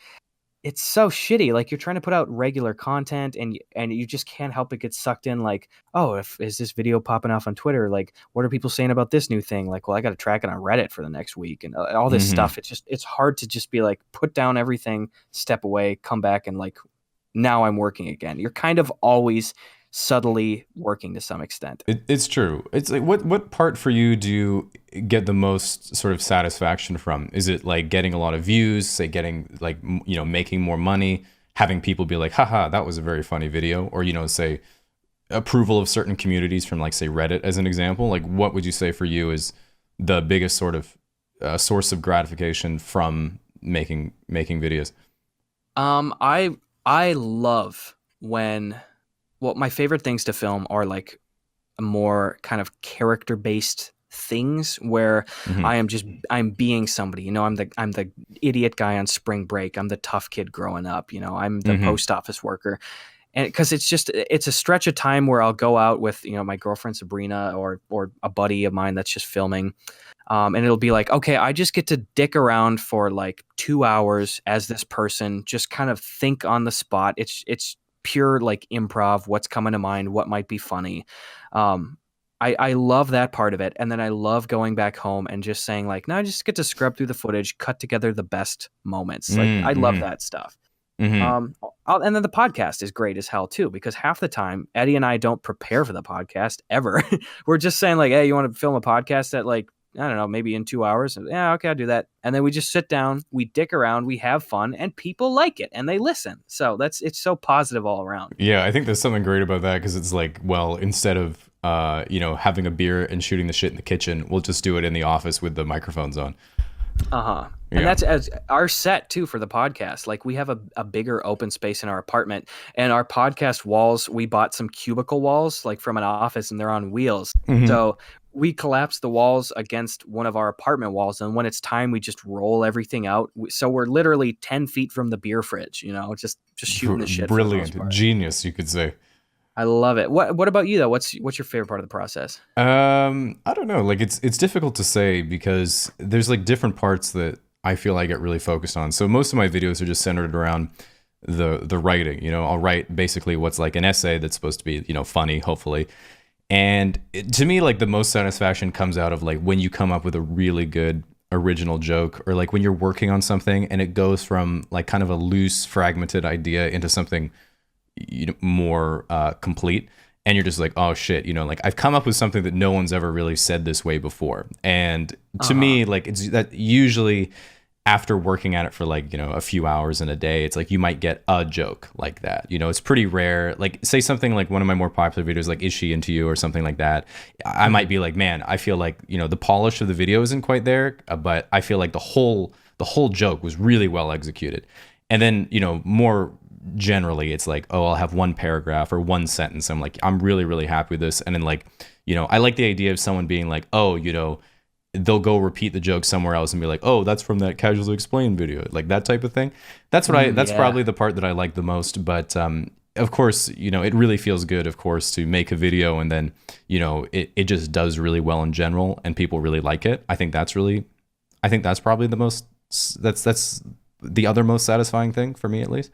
so shitty. Like you're trying to put out regular content and you just can't help but get sucked in. Like, oh, if is this video popping off on Twitter? Like, what are people saying about this new thing? Like, well, I got to track it on Reddit for the next week and all this Mhm. stuff. It's hard to just be like, put down everything, step away, come back, and like, now I'm working again. You're kind of always subtly working to some extent. It's true. It's like what part for you do you get the most sort of satisfaction from? Is it like getting a lot of views, say getting like making more money, having people be like, haha, that was a very funny video, or say approval of certain communities from like say Reddit as an example? Like what would you say for you is the biggest sort of source of gratification from making videos? I love when, well, my favorite things to film are like more kind of character based things where Hmm. I'm being somebody. I'm the idiot guy on spring break. I'm the tough kid growing up. I'm the Hmm. post office worker. And because it's a stretch of time where I'll go out with my girlfriend Sabrina or a buddy of mine that's just filming, and it'll be like, okay, I just get to dick around for like 2 hours as this person, just kind of think on the spot. It's pure like improv, what's coming to mind, what might be funny. I love that part of it, and then I love going back home and just saying like, no, I just get to scrub through the footage, cut together the best moments. Like I love Hmm. that stuff. Hmm. And then the podcast is great as hell too, because half the time Eddie and I don't prepare for the podcast ever. We're just saying like, hey, you want to film a podcast at like, I don't know, maybe in 2 hours? And, yeah, okay, I'll do that. And then we just sit down, we dick around, we have fun, and people like it and they listen. So it's so positive all around. Yeah, I think there's something great about that because it's like, well, instead of having a beer and shooting the shit in the kitchen, we'll just do it in the office with the microphones on. Uh-huh. And Yeah. that's as our set too for the podcast. Like we have a bigger open space in our apartment, and our podcast walls, we bought some cubicle walls like from an office, and they're on wheels. Hmm. So we collapse the walls against one of our apartment walls, and when it's time, we just roll everything out. So we're literally 10 feet from the beer fridge, just shooting the shit for the most Brilliant, part. genius, you could say. I love it. What about you though? What's your favorite part of the process? I don't know. Like it's difficult to say because there's like different parts that I feel I get really focused on. So most of my videos are just centered around the writing. I'll write basically what's like an essay that's supposed to be funny, hopefully. And to me, like the most satisfaction comes out of like when you come up with a really good original joke, or like when you're working on something and it goes from like kind of a loose fragmented idea into something more complete, and you're just like, oh shit, like I've come up with something that no one's ever really said this way before. And to me, like, it's that usually after working at it for like a few hours in a day, it's like you might get a joke like that. It's pretty rare. Like, say something like one of my more popular videos, like "Is she into you?" or something like that. I might be like, man, I feel like the polish of the video isn't quite there, but I feel like the whole joke was really well executed. And then more generally, it's like, oh, I'll have one paragraph or one sentence. I'm like, I'm really, really happy with this. And then like, I like the idea of someone being like, oh, they'll go repeat the joke somewhere else and be like, oh, that's from that Casually Explained video, like that type of thing. That's what that's probably the part that I like the most. But of course, it really feels good, of course, to make a video and then, it just does really well in general and people really like it. I think that's probably that's the other most satisfying thing for me, at least.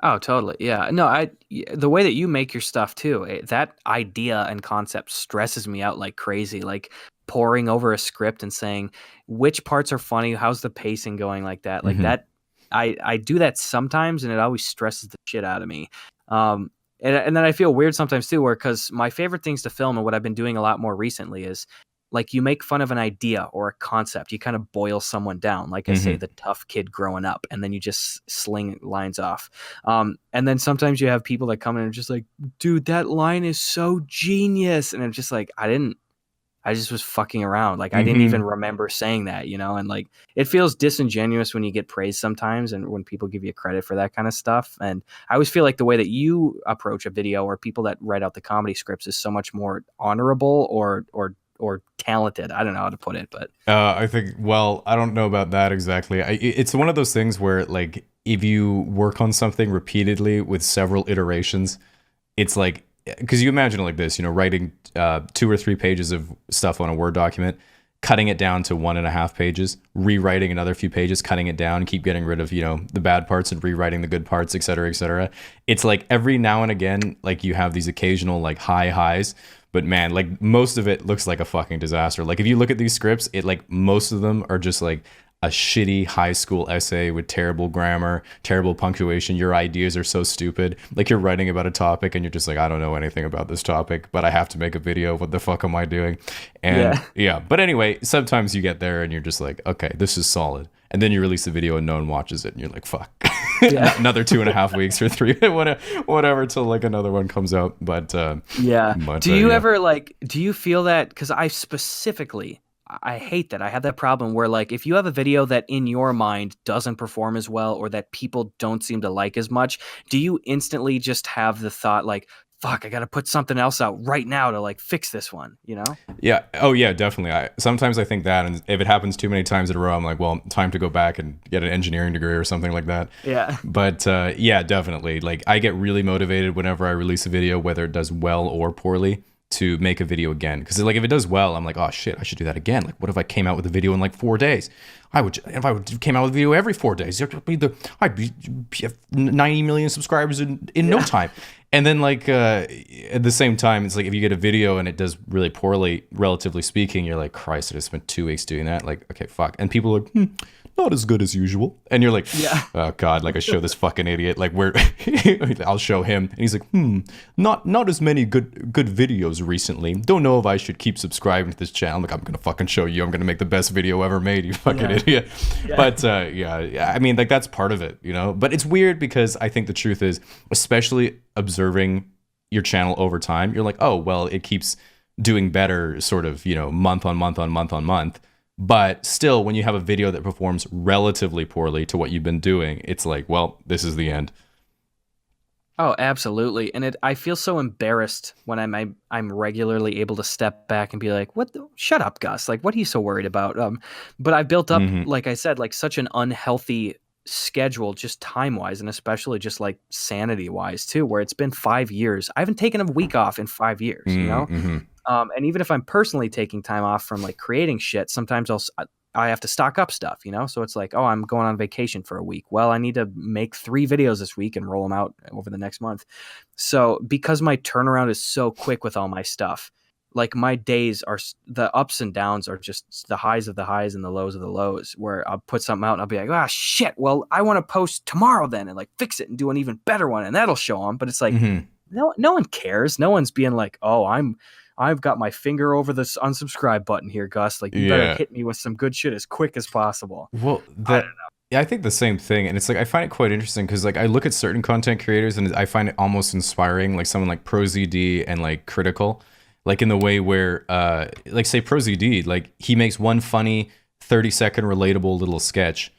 Oh, totally. Yeah. No, the way that you make your stuff too, that idea and concept stresses me out like crazy. Like poring over a script and saying which parts are funny, how's the pacing going, like that. Like that, I do that sometimes, and it always stresses the shit out of me. And then I feel weird sometimes too, because my favorite things to film and what I've been doing a lot more recently is like you make fun of an idea or a concept. You kind of boil someone down, like I say, the tough kid growing up, and then you just sling lines off. And then sometimes you have people that come in and just like, dude, that line is so genius. And I'm just like, I just was fucking around. Like I didn't even remember saying that, and like it feels disingenuous when you get praise sometimes and when people give you credit for that kind of stuff. And I always feel like the way that you approach a video or people that write out the comedy scripts is so much more honorable or talented. I don't know how to put it, but I think, well, I don't know about that exactly. It's one of those things where like if you work on something repeatedly with several iterations, it's like, because you imagine it like this, writing 2 or 3 pages of stuff on a Word document, cutting it down to 1.5 pages, rewriting another few pages, cutting it down, keep getting rid of, the bad parts and rewriting the good parts, et cetera, et cetera. It's like every now and again, like you have these occasional like highs, but man, like most of it looks like a fucking disaster. Like if you look at these scripts, it like most of them are just like a shitty high school essay with terrible grammar, terrible punctuation. Your ideas are so stupid. Like you're writing about a topic and you're just like, I don't know anything about this topic, but I have to make a video. What the fuck am I doing? And yeah. But anyway, sometimes you get there and you're just like, okay, this is solid. And then you release the video and no one watches it and you're like, fuck. Another 2.5 weeks or 3, whatever, till like another one comes out. But do you ever like, do you feel that? Because I hate that. I have that problem where like if you have a video that in your mind doesn't perform as well or that people don't seem to like as much, do you instantly just have the thought like, fuck, I got to put something else out right now to like fix this one, Yeah. Oh yeah, definitely. Sometimes I think that, and if it happens too many times in a row, I'm like, well, time to go back and get an engineering degree or something like that. Yeah. But yeah, definitely. Like I get really motivated whenever I release a video, whether it does well or poorly, to make a video again. Because like if it does well, I'm like, oh shit, I should do that again. Like what if I came out with a video in like 4 days? If I came out with a video every 4 days, I'd be 90 million subscribers in no time. And then like at the same time, it's like if you get a video and it does really poorly, relatively speaking, you're like, Christ, I just spent 2 weeks doing that. Like, okay, fuck. And people are like, not as good as usual. And you're like, oh God, like I show this fucking idiot, like where I'll show him. And he's like, not as many good videos recently. Don't know if I should keep subscribing to this channel. I'm like, I'm going to fucking show you. I'm going to make the best video ever made, you fucking idiot. Yeah. But yeah, I mean, like that's part of it, But it's weird because I think the truth is, especially observing your channel over time, you're like, oh, well, it keeps doing better sort of, month on month on month on month. But still, when you have a video that performs relatively poorly to what you've been doing, it's like, well, this is the end. Oh, absolutely. And I feel so embarrassed when I'm regularly able to step back and be like, shut up, Gus. Like, what are you so worried about? But I've built up, like I said, like such an unhealthy schedule, just time-wise, and especially just like sanity-wise too, where it's been 5 years. I haven't taken a week off in 5 years, and even if I'm personally taking time off from like creating shit, sometimes I have to stock up stuff, So it's like, oh, I'm going on vacation for a week. Well, I need to make 3 videos this week and roll them out over the next month. So because my turnaround is so quick with all my stuff, like my days are the ups and downs are just the highs of the highs and the lows of the lows, where I'll put something out and I'll be like, ah, shit, well, I want to post tomorrow then, and like fix it and do an even better one, and that'll show them. But it's like, Hmm. no one cares. No one's being like, oh, I've got my finger over this unsubscribe button here, Gus. Like, you better Yeah. hit me with some good shit as quick as possible. Well, I don't that yeah, I think the same thing, and it's like I find it quite interesting because like I look at certain content creators and I find it almost inspiring, like someone like ProZD and like Critical, like in the way where, like say ProZD, like he makes one funny 30-second relatable little sketch,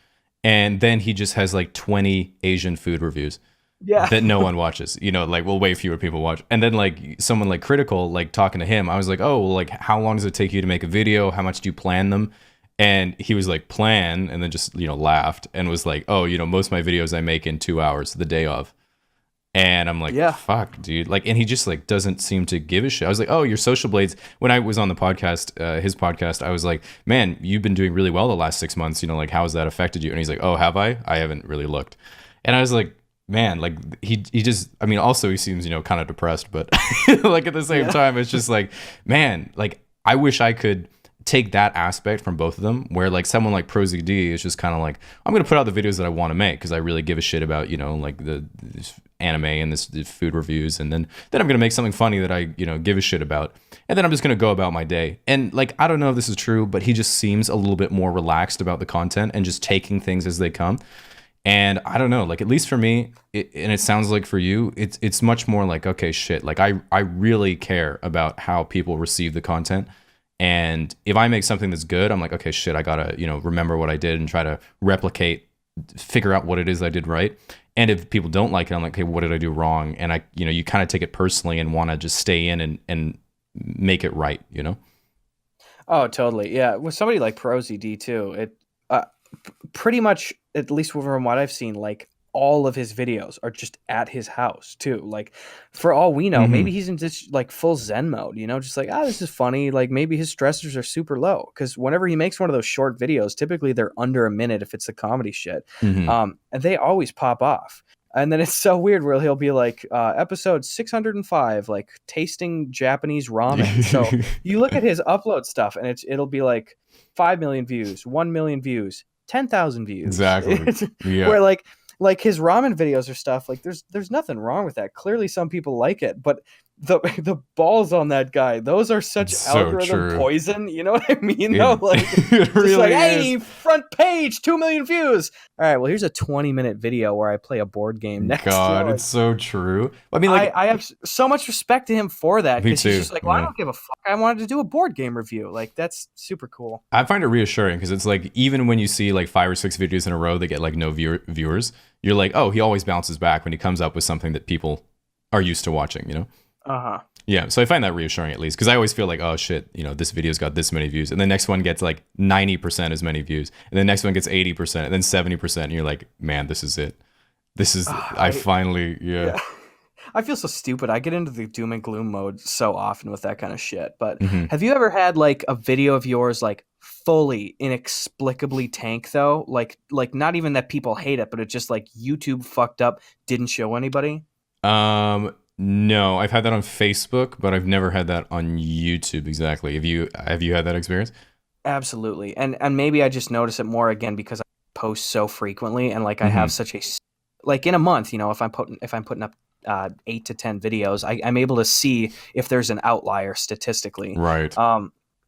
and then he just has like 20 Asian food reviews yeah. that no one watches, like, well, way fewer people watch. And then like someone like Critical, like talking to him, I was like, oh, well, like how long does it take you to make a video? How much do you plan them? And he was like, plan, and then just, laughed and was like, oh, most of my videos I make in 2 hours the day of. And I'm like, Yeah. fuck, dude. Like, and he just like doesn't seem to give a shit. I was like, oh, your social blades. When I was on the podcast, his podcast, I was like, man, you've been doing really well the last 6 months. Like, how has that affected you? And he's like, oh, have I? I haven't really looked. And I was like, man, like he just, I mean, also he seems, kind of depressed, but like at the same time, it's just like, man, like I wish I could take that aspect from both of them, where like someone like ProZD is just kind of like, I'm gonna put out the videos that I want to make because I really give a shit about like this anime and the food reviews, and then I'm gonna make something funny that I give a shit about, and then I'm just gonna go about my day. And like, I don't know if this is true, but he just seems a little bit more relaxed about the content and just taking things as they come. And I don't know, like at least for me, and it sounds like for you, it's much more like, okay, shit, like I really care about how people receive the content. And if I make something that's good, I'm like, okay, shit, I gotta, remember what I did and try to replicate, figure out what it is I did right. And if people don't like it, I'm like, okay, what did I do wrong? And I, you kind of take it personally and want to just stay in and make it right. Oh, totally. Yeah. With somebody like ProZD too, it pretty much, at least from what I've seen, like all of his videos are just at his house too. Like, for all we know, maybe he's in just like full Zen mode, just like, this is funny. Like maybe his stressors are super low, because whenever he makes one of those short videos, typically they're under a minute if it's the comedy shit. And they always pop off. And then it's so weird where he'll be like, episode 605, like tasting Japanese ramen. So you look at his upload stuff and it'll be like 5 million views, 1 million views, 10,000 views. Exactly. Yeah. Where like his ramen videos or stuff, like there's nothing wrong with that. Clearly some people like it, but the balls on that guy, those are such So algorithm true. poison. You know what I mean? Though, like, it just really like, is. hey, front page, 2 million views. All right, well, here's a 20-minute video where I play a board game next. God, it's so true. I mean, like, I have so much respect to him for that, Me because he's too, just like, well, I yeah. don't give a fuck. I wanted to do a board game review. Like, that's super cool. I find it reassuring because it's like, even when you see like 5 or 6 videos in a row that get like no viewers, you're like, oh, he always bounces back when he comes up with something that people are used to watching. Uh-huh. Yeah, so I find that reassuring at least, because I always feel like, oh shit, this video's got this many views, and the next one gets like 90% as many views, and the next one gets 80%, and then 70%, and you're like, man, this is it. This is I finally, yeah. I feel so stupid. I get into the doom and gloom mode so often with that kind of shit. But Mhm. have you ever had like a video of yours like fully inexplicably tank though? Like not even that people hate it, but it's just like YouTube fucked up, didn't show anybody? No, I've had that on Facebook, but I've never had that on YouTube exactly. Have you had that experience? Absolutely. And maybe I just notice it more again because I post so frequently, and like I have such a, like in a month, if I'm putting up 8 to 10 videos, I'm able to see if there's an outlier statistically. Right.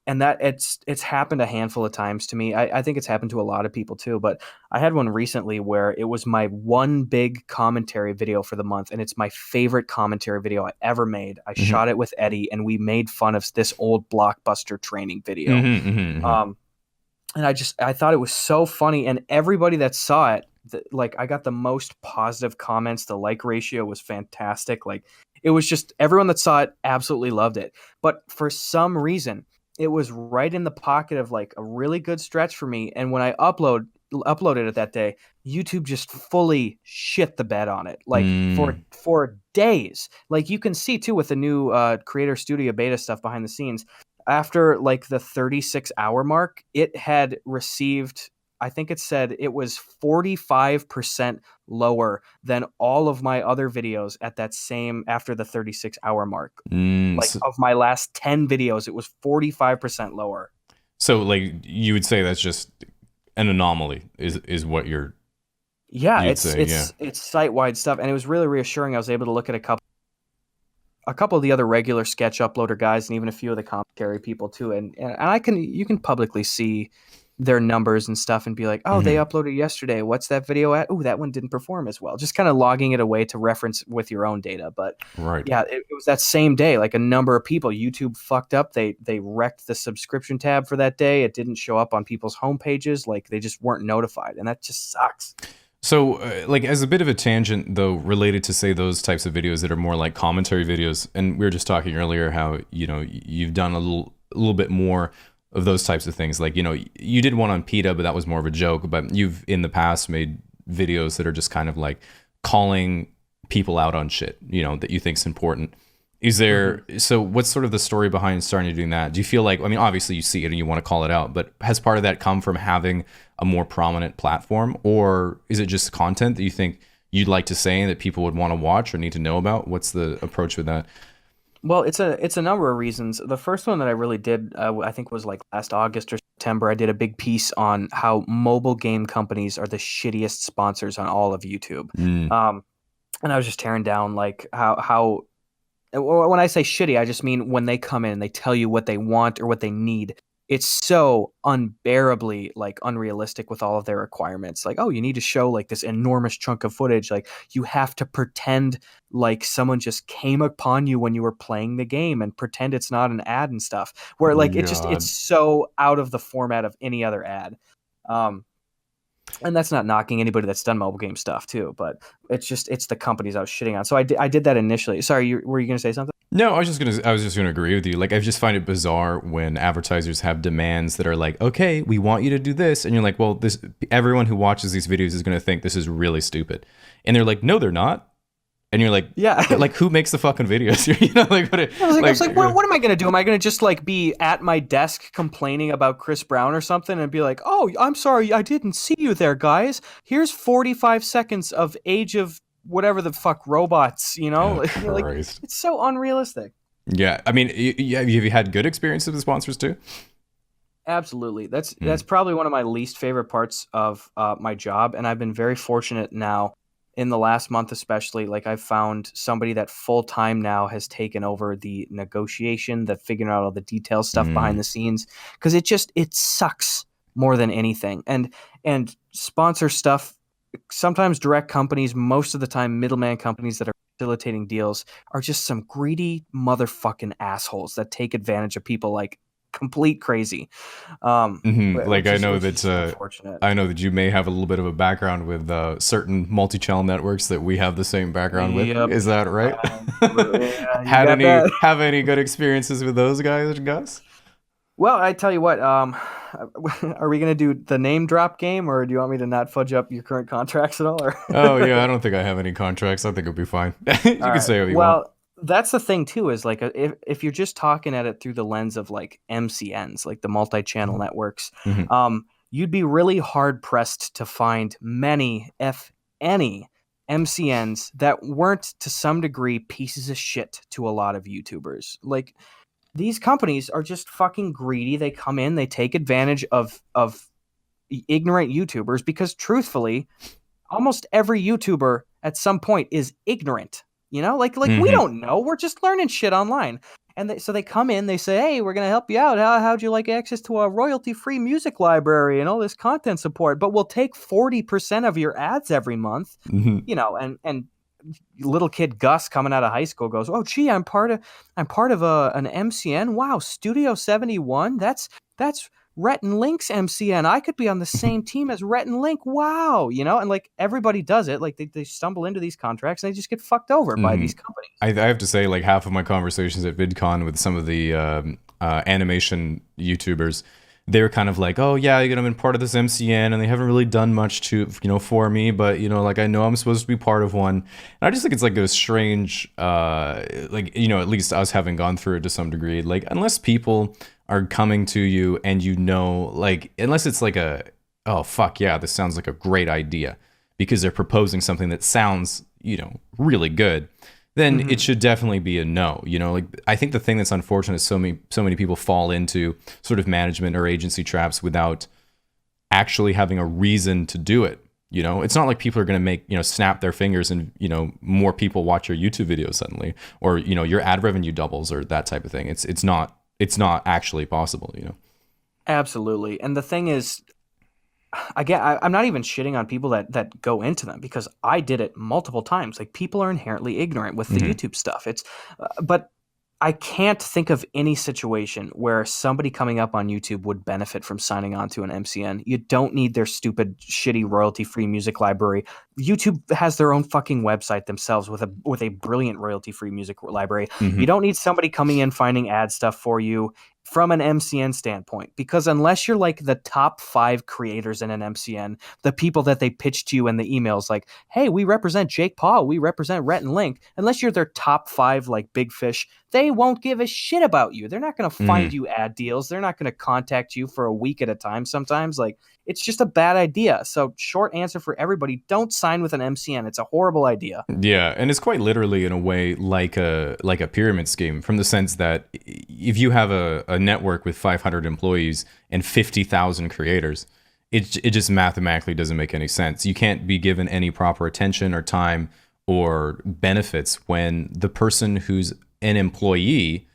And that it's happened a handful of times to me. I think it's happened to a lot of people too, but I had one recently where it was my one big commentary video for the month, and it's my favorite commentary video I ever made. I shot it with Eddie, and we made fun of this old Blockbuster training video. And I thought it was so funny, and everybody that saw it, like I got the most positive comments. The like ratio was fantastic. Like it was just, everyone that saw it absolutely loved it. But for some reason, it was right in the pocket of like a really good stretch for me. And when I uploaded it that day, YouTube just fully shit the bed on it, like for days. Like you can see too with the new Creator Studio beta stuff behind the scenes. After like the 36-hour mark, it had received I think it said it was 45% lower than all of my other videos at that same after the 36-hour mark. Like So, of my last 10 videos, it was 45% lower. so like you would say that's just an anomaly is what Yeah, you'd it's say, yeah. it's site-wide stuff, and it was really reassuring. I was able to look at a couple of the other regular sketch uploader guys and even a few of the commentary people too, and you can publicly see their numbers and stuff and be like, oh, they Hmm. uploaded yesterday, what's that video at? Oh, that one didn't perform as well, just kind of logging it away to reference with your own data. But Right. yeah, it was that same day, like a number of people, YouTube fucked up, they wrecked the subscription tab for that day. It didn't show up on people's homepages, like they just weren't notified, and that just sucks. So, like, as a bit of a tangent, though, related to, say, those types of videos that are more like commentary videos, and we were just talking earlier how, you've done a little bit more of those types of things. Like, you did one on PETA, but that was more of a joke. But you've, in the past, made videos that are just kind of like calling people out on shit, that you think's important. Is there, so what's sort of the story behind starting doing that? Do you feel like, I mean, obviously you see it and you want to call it out, but has part of that come from having a more prominent platform, or is it just content that you think you'd like to say and that people would want to watch or need to know about? What's the approach with that? Well, it's a number of reasons. The first one that I really did, I think, was like last August or September. I did a big piece on how mobile game companies are the shittiest sponsors on all of YouTube. Mm. And I was just tearing down like how when I say shitty, I just mean when they come in and they tell you what they want or what they need. It's so unbearably like unrealistic with all of their requirements. Like, oh, you need to show like this enormous chunk of footage. Like you have to pretend like someone just came upon you when you were playing the game and pretend it's not an ad and stuff. Where like it's God. so out of the format of any other ad. And that's not knocking anybody that's done mobile game stuff too, but it's the companies I was shitting on. So I did that initially. Sorry, were you going to say something? No, I was just gonna agree with you. Like, I just find it bizarre when advertisers have demands that are like, okay, we want you to do this, and you're like, well, everyone who watches these videos is gonna think this is really stupid, and they're like, no, they're not, and you're like, yeah, like who makes the fucking videos? Like, what? I was like, what am I gonna do? Am I gonna just like be at my desk complaining about Chris Brown or something and be like, oh, I'm sorry, I didn't see you there, guys. Here's 45 seconds of Age of whatever the fuck robots, Oh, like Christ. it's so unrealistic. Yeah, I mean, have you had good experiences with sponsors too? Absolutely. That's probably one of my least favorite parts of my job, and I've been very fortunate now in the last month especially. Like I've found somebody that full time now has taken over the negotiation, the figuring out all the detail stuff behind the scenes, because it sucks more than anything. And sponsor stuff, sometimes direct companies, most of the time middleman companies that are facilitating deals are just some greedy motherfucking assholes that take advantage of people like complete crazy. Like, I know which that is unfortunate. I know that you may have a little bit of a background with certain multi-channel networks that we have the same background with. Yep. Is that right? Yeah, Have any good experiences with those guys, Gus? Well, I tell you what, are we going to do the name drop game, or do you want me to not fudge up your current contracts at all? Or? Oh yeah, I don't think I have any contracts. I think it'll be fine. You can say what you want. Well, that's the thing too, is like if you're just talking at it through the lens of like MCNs, like the multi-channel networks, you'd be really hard pressed to find many, if any, MCNs that weren't to some degree pieces of shit to a lot of YouTubers. Like these companies are just fucking greedy. They come in, they take advantage of ignorant YouTubers, because truthfully, almost every YouTuber at some point is ignorant. Like we don't know. We're just learning shit online. And so they come in, they say, hey, we're going to help you out. How'd you like access to a royalty-free music library and all this content support? But we'll take 40% of your ads every month, and little kid Gus coming out of high school goes, oh, gee, I'm part of an MCN. Wow. Studio 71. That's Rhett and Link's MCN. I could be on the same team as Rhett and Link. Wow. And like everybody does it. Like they stumble into these contracts and they just get fucked over by these companies. I have to say, like, half of my conversations at VidCon with some of the animation YouTubers, they were kind of like, oh yeah, I've been part of this MCN and they haven't really done much to, for me, but like I know I'm supposed to be part of one. And I just think it's like a strange, like, at least us having gone through it to some degree, like unless people are coming to you and like, unless it's like a oh, fuck yeah, this sounds like a great idea, because they're proposing something that sounds, really good, then it should definitely be a no. Like, I think the thing that's unfortunate is so many people fall into sort of management or agency traps without actually having a reason to do it. It's not like people are going to make, snap their fingers and, more people watch your YouTube videos suddenly, or, your ad revenue doubles or that type of thing. It's not actually possible. Absolutely. And the thing is, again, I'm not even shitting on people that go into them, because I did it multiple times. Like, people are inherently ignorant with the YouTube stuff. But I can't think of any situation where somebody coming up on YouTube would benefit from signing on to an MCN. You don't need their stupid, shitty, royalty-free music library. YouTube has their own fucking website themselves with a brilliant royalty-free music library. You don't need somebody coming in finding ad stuff for you from an MCN standpoint, because unless you're like the top 5 creators in an MCN, the people that they pitch to you in the emails, like, hey, we represent Jake Paul, we represent Rhett and Link, unless you're their top 5 like big fish, they won't give a shit about you. They're not going to find you ad deals. They're not going to contact you for a week at a time sometimes. Like, it's just a bad idea. So, short answer for everybody, don't sign with an MCN. It's a horrible idea. Yeah, and it's quite literally, in a way, like a pyramid scheme, from the sense that if you have a network with 500 employees and 50,000 creators, it just mathematically doesn't make any sense. You can't be given any proper attention or time or benefits when the person who's an employee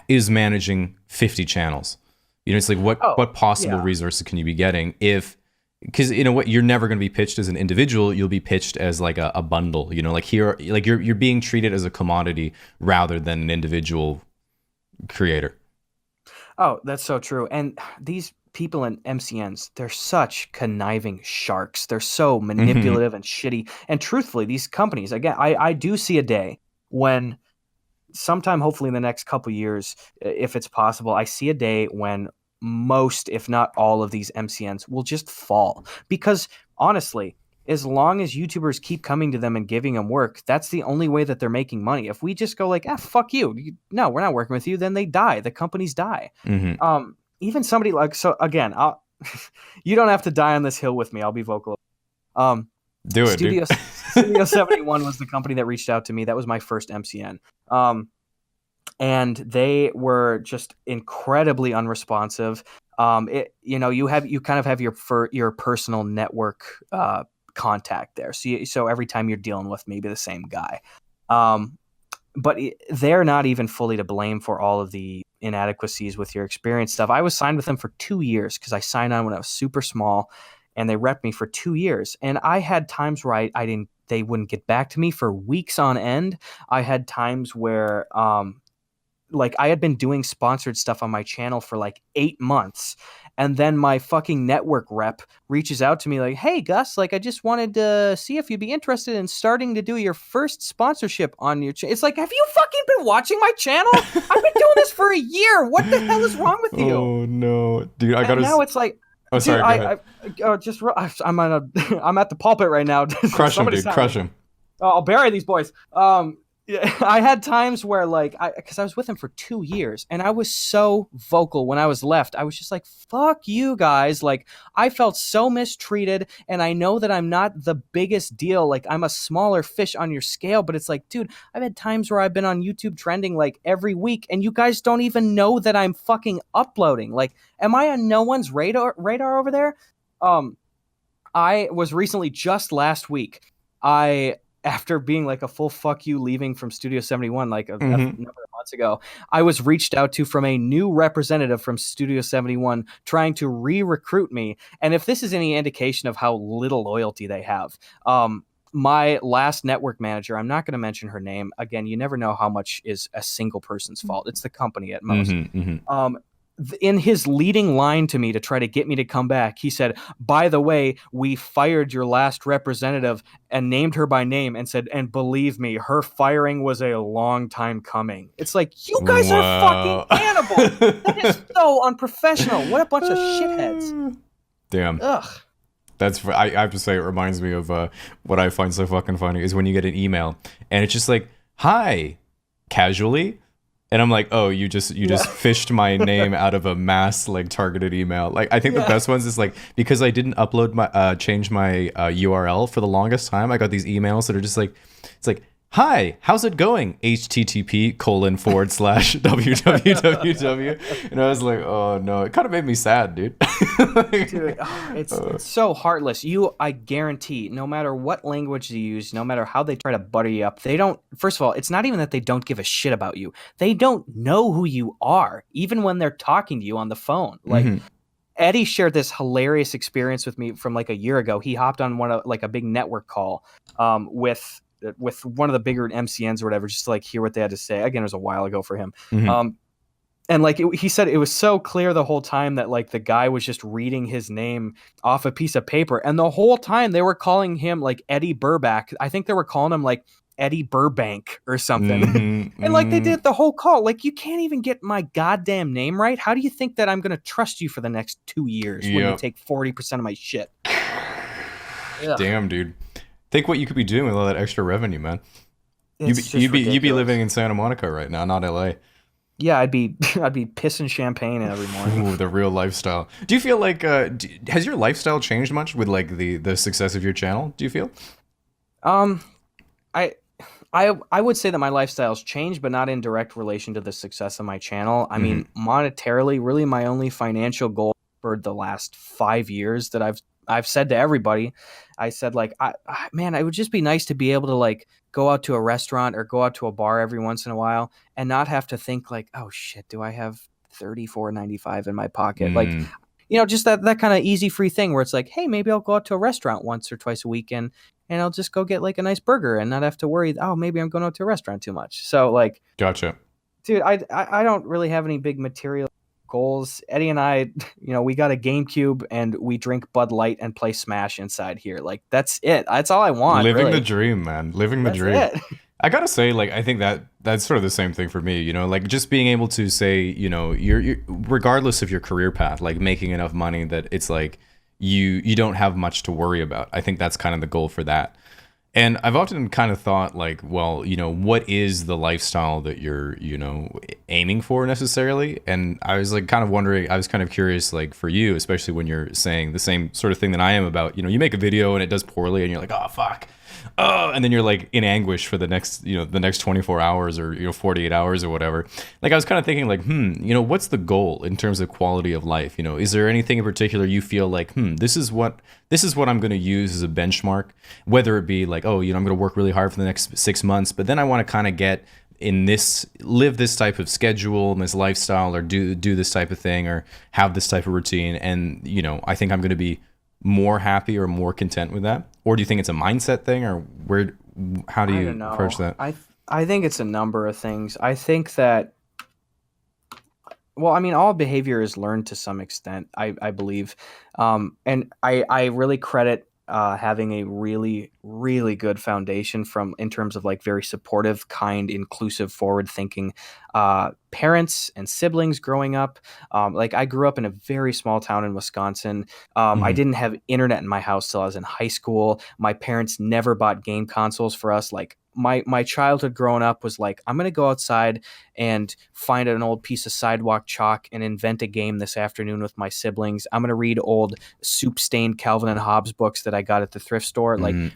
is managing 50 channels. It's like, what possible resources can you be getting because what, you're never going to be pitched as an individual. You'll be pitched as like a bundle, like here, like you're being treated as a commodity rather than an individual creator. Oh, that's so true. And these people in MCNs, they're such conniving sharks. They're so manipulative and shitty. And truthfully, these companies, again, I do see a day when, sometime hopefully in the next couple years, if it's possible, I see a day when most, if not all, of these MCNs will just fall. Because honestly, as long as YouTubers keep coming to them and giving them work, that's the only way that they're making money. If we just go like, fuck you, no, we're not working with you, then they die. The companies die. Even somebody like, so again, you don't have to die on this hill with me. I'll be vocal. Do it, Studio 71 was the company that reached out to me. That was my first MCN. And they were just incredibly unresponsive. You kind of have your personal network contact there. So every time you're dealing with maybe the same guy. But they're not even fully to blame for all of the inadequacies with your experience stuff. I was signed with them for 2 years because I signed on when I was super small, and they repped me for 2 years. And I had times where they wouldn't get back to me for weeks on end. I had times where, like, I had been doing sponsored stuff on my channel for like 8 months. And then my fucking network rep reaches out to me like, hey, Gus, like, I just wanted to see if you'd be interested in starting to do your first sponsorship on your channel. It's like, have you fucking been watching my channel? I've been doing this for a year. What the hell is wrong with you? Oh, no. Dude, I got to... Now it's like... Oh, sorry, go ahead. I'm at the pulpit right now. Crush him, dude. Crush him. I'll bury these boys. Yeah, I had times where, like, because I was with him for 2 years, and I was so vocal when I was left. I was just like, fuck you guys. Like, I felt so mistreated, and I know that I'm not the biggest deal. Like, I'm a smaller fish on your scale, but it's like, dude, I've had times where I've been on YouTube trending, like, every week, and you guys don't even know that I'm fucking uploading. Like, am I on no one's radar over there? I was recently, just last week, after being like a full fuck you leaving from Studio 71 like a number of months ago, I was reached out to from a new representative from Studio 71 trying to re-recruit me. And if this is any indication of how little loyalty they have, my last network manager, I'm not going to mention her name. Again, you never know how much is a single person's fault. It's the company at most. In his leading line to me to try to get me to come back, he said, by the way, we fired your last representative, and named her by name and said, and believe me, her firing was a long time coming. It's like, you guys are fucking cannibals. That is so unprofessional. What a bunch of shitheads. Damn. Ugh. I have to say, it reminds me of what I find so fucking funny is when you get an email and it's just like, hi, casually, And I'm like, oh, you Yeah. just fished my name out of a mass like targeted email. Like I think the Yeah. best ones is like because I didn't upload my change my URL for the longest time. I got these emails that are just like it's like hi, how's it going? http://www. And I was like, oh no, it kind of made me sad, dude. Dude, oh, Uh, it's so heartless. I guarantee, no matter what language you use, no matter how they try to butter you up, they don't. First of all, it's not even that they don't give a shit about you. They don't know who you are, even when they're talking to you on the phone. Like mhm, Eddie shared this hilarious experience with me from like a year ago. He hopped on one of like a big network call with one of the bigger MCNs or whatever, just to like hear what they had to say. Again, it was a while ago for him. mhm. And like he said, it was so clear the whole time that like the guy was just reading his name off a piece of paper, and the whole time they were calling him like Eddie Burback. I think they were calling him like Eddie Burbank or something. Mhm, And like they mhm. did the whole call. Like, you can't even get my goddamn name right. How do you think that I'm gonna trust you for the next 2 years when you Yep. take 40% of my shit? Ugh, Damn, dude. Think what you could be doing with all that extra revenue, man. it's just You'd be living ridiculous. in Santa Monica right now, not LA. Yeah, I'd be I'd be pissing champagne every morning. Ooh, the real lifestyle. Do you feel like has your lifestyle changed much with like the success of your channel? Do you feel? Um, I I would say that my lifestyle's changed, but not in direct relation to the success of my channel. I Hmm. mean, monetarily, really my only financial goal for the last 5 years that I've said to everybody, I said like, man, it would just be nice to be able to like go out to a restaurant or go out to a bar every once in a while and not have to think like, oh shit, do I have 34.95 in my pocket? Like, Mm, just that kind of easy free thing where it's like, hey, maybe I'll go out to a restaurant once or twice a weekend and I'll just go get like a nice burger and not have to worry, oh, maybe I'm going out to a restaurant too much. So like, gotcha. dude, I don't really have any big material goals. Eddie and I, we got a GameCube and we drink Bud Light and play Smash inside here. Like that's it. That's all I want, Living the really. dream, man. Living the That's dream. it. I gotta say, like, I think that that's sort of the same thing for me. You know, like just being able to say, you know, you're regardless of your career path, like making enough money that it's like you don't have much to worry about. I think that's kind of the goal for that. And I've often kind of thought like, well, you know, what is the lifestyle that you're, you know, aiming for necessarily? And I was like kind of wondering, I was kind of curious like for you, especially when you're saying the same sort of thing that I am about, you know, you make a video and it does poorly and you're like, oh fuck. Oh, and then you're like in anguish for the next, you know, the next 24 hours or, you know, 48 hours or whatever. Like I was kind of thinking like, you know, what's the goal in terms of quality of life? You know, is there anything in particular you feel like, this is what I'm going to use as a benchmark, whether it be like, oh, you know, I'm going to work really hard for the next 6 months, but then I want to kind of get in this, live this type of schedule and this lifestyle or do this type of thing or have this type of routine. And, you know, I think I'm going to be more happy or more content with that? Or do you think it's a mindset thing or how do I you don't approach know. that? I think it's a number of things. I think that, well, I mean, all behavior is learned to some extent, I believe. And I really credit having a really, really good foundation from in terms of like very supportive, kind, inclusive, forward thinking parents and siblings growing up. Like I grew up in a very small town in Wisconsin. I Hmm. didn't have internet in my house till I was in high school. My parents never bought game consoles for us. Like my childhood growing up was like, I'm gonna go outside and find an old piece of sidewalk chalk and invent a game this afternoon with my siblings. I'm going to read old soup stained Calvin and Hobbes books that I got at the thrift store. Like Hmm.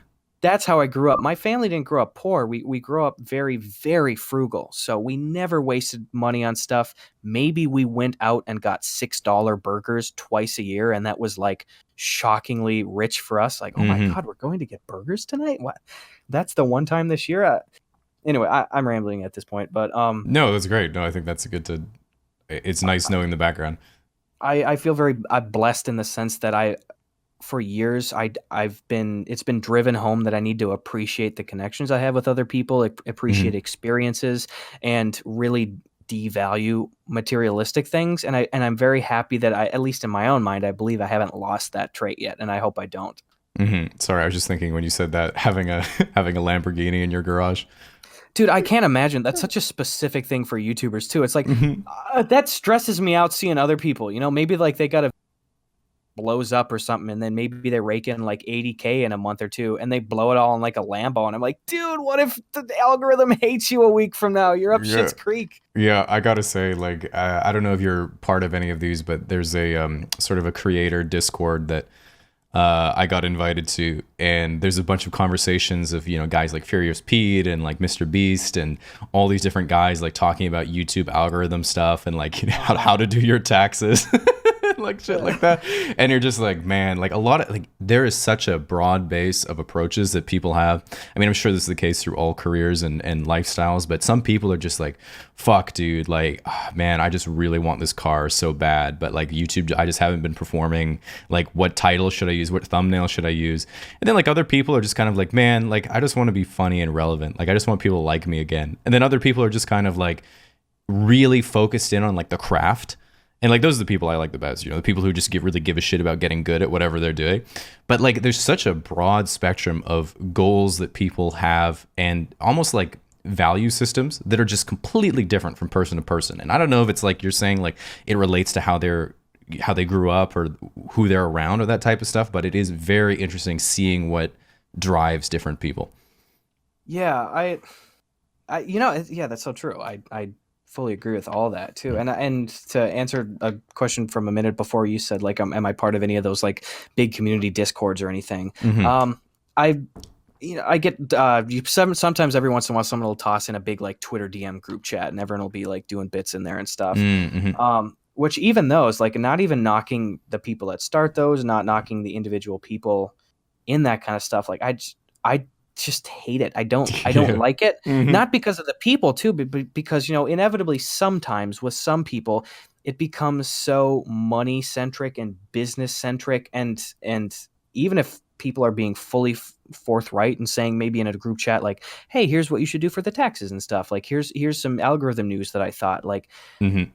that's how I grew up. My family didn't grow up poor. We grew up very, very frugal. So we never wasted money on stuff. Maybe we went out and got $6 burgers twice a year. And that was like shockingly rich for us. Like, oh my Hmm. God, we're going to get burgers tonight. What? That's the one time this year. Anyway, I'm rambling at this point, but No, that's great. No, I think that's good to. It's nice knowing the background. I feel very blessed in the sense that for years I've been it's been driven home that I need to appreciate the connections I have with other people, appreciate Hmm. experiences, and really devalue materialistic things. And I'm very happy that I, at least in my own mind, I believe I haven't lost that trait yet, and I hope I don't. Hmm. Sorry, I was just thinking when you said that having a having a Lamborghini in your garage. Dude, I can't imagine. That's such a specific thing for YouTubers too. It's like Hmm. that stresses me out seeing other people. Maybe like they got a blows up or something, and then maybe they rake in like 80K in a month or two, and they blow it all in like a Lambo, and I'm like, dude, what if the algorithm hates you a week from now? You're up Yeah. shit's creek. Yeah, I gotta say, like, I don't know if you're part of any of these, but there's a sort of a creator Discord that I got invited to, and there's a bunch of conversations of, guys like Furious Pete and like Mr. Beast and all these different guys like talking about YouTube algorithm stuff and like how to do your taxes. Like shit like that. And you're just like, man, like a lot of like there is such a broad base of approaches that people have. I mean, I'm sure this is the case through all careers and lifestyles, but some people are just like, fuck, dude, like, man, I just really want this car so bad, but like YouTube, I just haven't been performing. Like, what title should I use? What thumbnail should I use? And then like other people are just kind of like, man, like I just want to be funny and relevant. Like I just want people to like me again. And then other people are just kind of like really focused in on like the craft. And like those are the people I like the best, the people who just really give a shit about getting good at whatever they're doing. But like there's such a broad spectrum of goals that people have and almost like value systems that are just completely different from person to person. And I don't know if it's like you're saying like it relates to how they grew up or who they're around or that type of stuff, but it is very interesting seeing what drives different people. Yeah, yeah, that's so true. I fully agree with all that too. And to answer a question from a minute before, you said like, am I part of any of those like big community discords or anything? Mm-hmm. I get sometimes every once in a while someone will toss in a big like Twitter DM group chat, and everyone will be like doing bits in there and stuff. Mm-hmm. Which even those, like, not even knocking the people that start those, not knocking the individual people in that kind of stuff. Like I just hate it. I don't like it. Mm-hmm. Not because of the people too, but because, inevitably sometimes with some people it becomes so money centric and business centric, and even if people are being fully forthright and saying maybe in a group chat like, hey, here's what you should do for the taxes and stuff, like here's some algorithm news that I thought, like, Mm-hmm.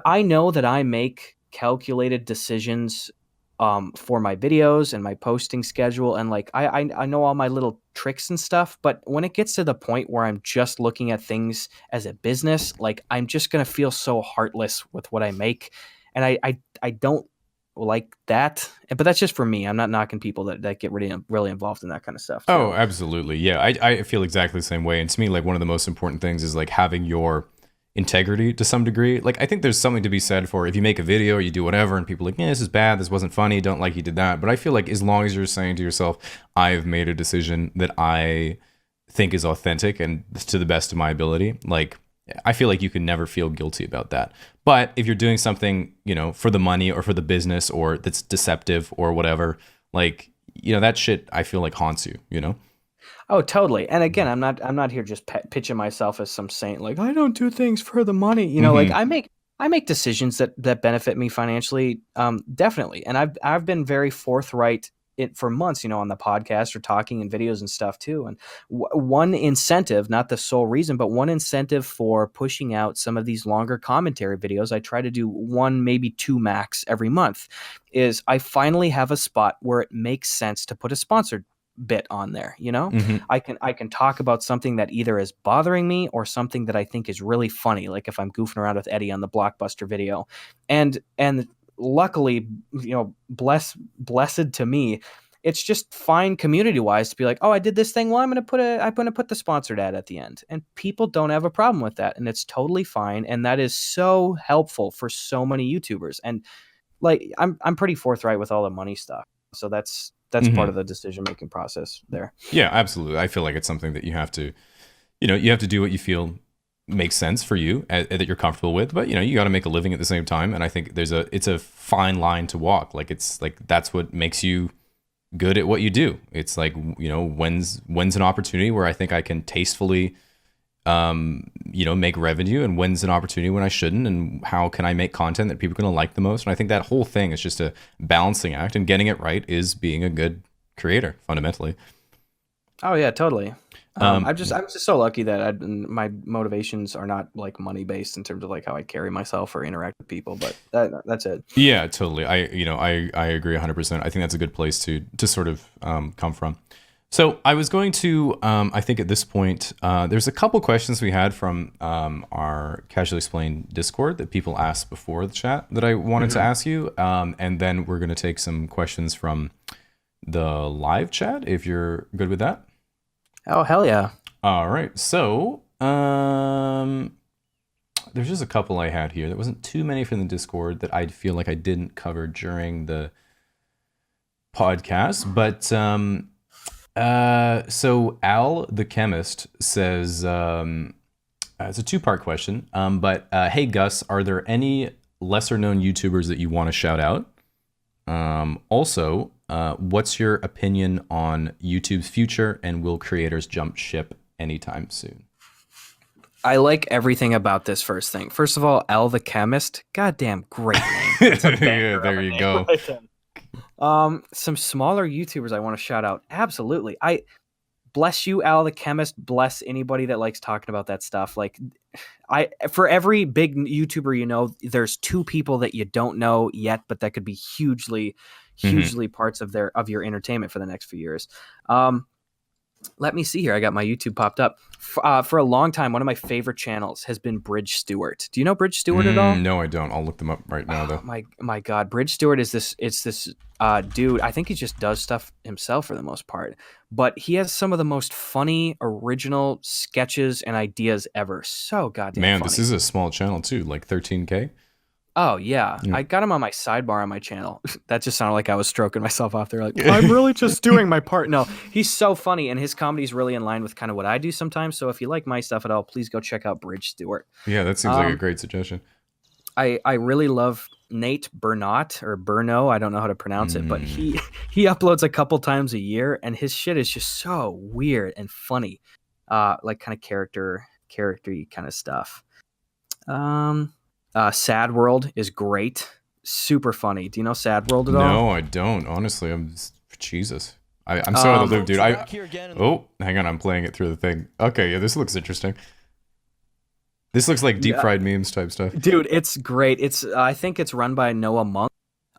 I know that I make calculated decisions for my videos and my posting schedule, and like I know all my little tricks and stuff, but when it gets to the point where I'm just looking at things as a business, like I'm just gonna feel so heartless with what I make, and I don't like that. But that's just for me. I'm not knocking people that get really involved in that kind of stuff. So. Oh, absolutely. Yeah, I feel exactly the same way. And to me, like one of the most important things is like having your integrity to some degree. Like I think there's something to be said for if you make a video or you do whatever and people are like, yeah, this is bad, this wasn't funny, don't like you did that. But I feel like as long as you're saying to yourself, I've made a decision that I think is authentic and to the best of my ability, like I feel like you can never feel guilty about that. But if you're doing something, for the money or for the business or that's deceptive or whatever, like, that shit I feel like haunts you. Oh, totally. And again, I'm not here just pitching myself as some saint. Like, I don't do things for the money. Like I make decisions that benefit me financially. Definitely. And I've been very forthright for months, on the podcast or talking in videos and stuff too. And one incentive, not the sole reason, but one incentive for pushing out some of these longer commentary videos, I try to do one, maybe two max every month, is I finally have a spot where it makes sense to put a sponsored bit on there. Mm-hmm. I can talk about something that either is bothering me or something that I think is really funny, like if I'm goofing around with Eddie on the Blockbuster video, and luckily, blessed to me, it's just fine community wise to be like, oh, I did this thing, well, I'm gonna put the sponsored ad at the end, and people don't have a problem with that, and it's totally fine, and that is so helpful for so many YouTubers. And like I'm pretty forthright with all the money stuff, so that's Mm-hmm. part of the decision making process there. Yeah, absolutely. I feel like it's something that you have to do what you feel makes sense for you, that you're comfortable with, but you got to make a living at the same time. And I think it's a fine line to walk. Like it's like that's what makes you good at what you do. It's like, when's an opportunity where I think I can tastefully make revenue, and when's an opportunity when I shouldn't, and how can I make content that people are going to like the most. And I think that whole thing is just a balancing act, and getting it right is being a good creator fundamentally. Oh yeah, totally. I'm just so lucky that my motivations are not like money based in terms of like how I carry myself or interact with people, but that's it. Yeah, totally. I agree 100%. I think that's a good place to sort of come from. So I was going to, I think at this point, there's a couple questions we had from our Casually Explained Discord that people asked before the chat that I wanted to ask you. And then we're going to take some questions from the live chat, if you're good with that. Oh, hell yeah. All right. So there's just a couple I had here. There wasn't too many from the Discord that I feel like I didn't cover during the podcast. But so Al the chemist says, it's a two-part question. But hey Gus, are there any lesser known YouTubers that you want to shout out? Also, what's your opinion on YouTube's future, and will creators jump ship anytime soon? I like everything about this first thing. First of all, Al the chemist, goddamn great name. Yeah, there you go. Some smaller YouTubers I want to shout out. Absolutely. I bless you, Al the chemist. Bless anybody that likes talking about that stuff. Like, for every big YouTuber you know, there's two people that you don't know yet, but that could be hugely parts of your entertainment for the next few years. Let me see here. I got my YouTube popped up. For a long time, one of my favorite channels has been Bridge Stewart. Do you know Bridge Stewart at all? No, I don't. I'll look them up right now, though. My God, Bridge Stewart is this dude. I think he just does stuff himself for the most part, but he has some of the most funny, original sketches and ideas ever. So goddamn Man, funny. this is a small channel too, like 13K. Oh yeah. I got him on my sidebar on my channel. That just sounded like I was stroking myself off there. Like, I'm really just doing my part. No, he's so funny, and his comedy is really in line with kind of what I do sometimes. So if you like my stuff at all, please go check out Bridge Stewart. Yeah, that seems like a great suggestion. I really love Nate Bernot or Berno. I don't know how to pronounce it, but he uploads a couple times a year, and his shit is just so weird and funny, like kind of character-y kind of stuff. Sad World is great, super funny. Do you know Sad World at all? No, I don't. Honestly, Jesus. I'm so out of the loop, dude. Hang on, I'm playing it through the thing. Okay, yeah, this looks interesting. This looks like deep fried memes type stuff. Dude, it's great. I think it's run by Noah Monk.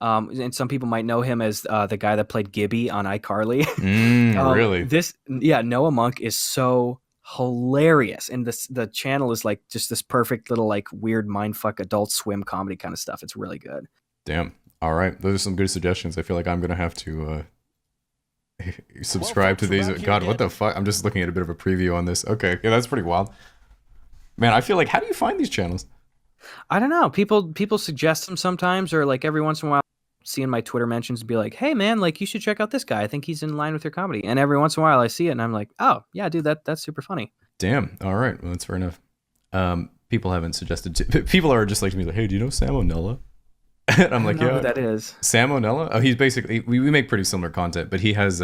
And some people might know him as the guy that played Gibby on iCarly. Really? Noah Monk is so hilarious, and the channel is like just this perfect little like weird mindfuck Adult Swim comedy kind of stuff. It's really good. Damn. All right, those are some good suggestions. I feel like I'm gonna have to subscribe to these. God, what the fuck? I'm just looking at a bit of a preview on this. Okay, yeah, that's pretty wild. Man, I feel like, how do you find these channels? I don't know. People suggest them sometimes, or like every once in a while, seeing my Twitter mentions and be like, hey man, like you should check out this guy. I think he's in line with your comedy. And every once in a while I see it and I'm like, oh yeah, dude, that's super funny. Damn. All right. Well, that's fair enough. People haven't suggested. People are just like to me like, hey, do you know Sam O'Nella? And I'm like, yeah, who that is Sam O'Nella. Oh, he's basically, we make pretty similar content, but he has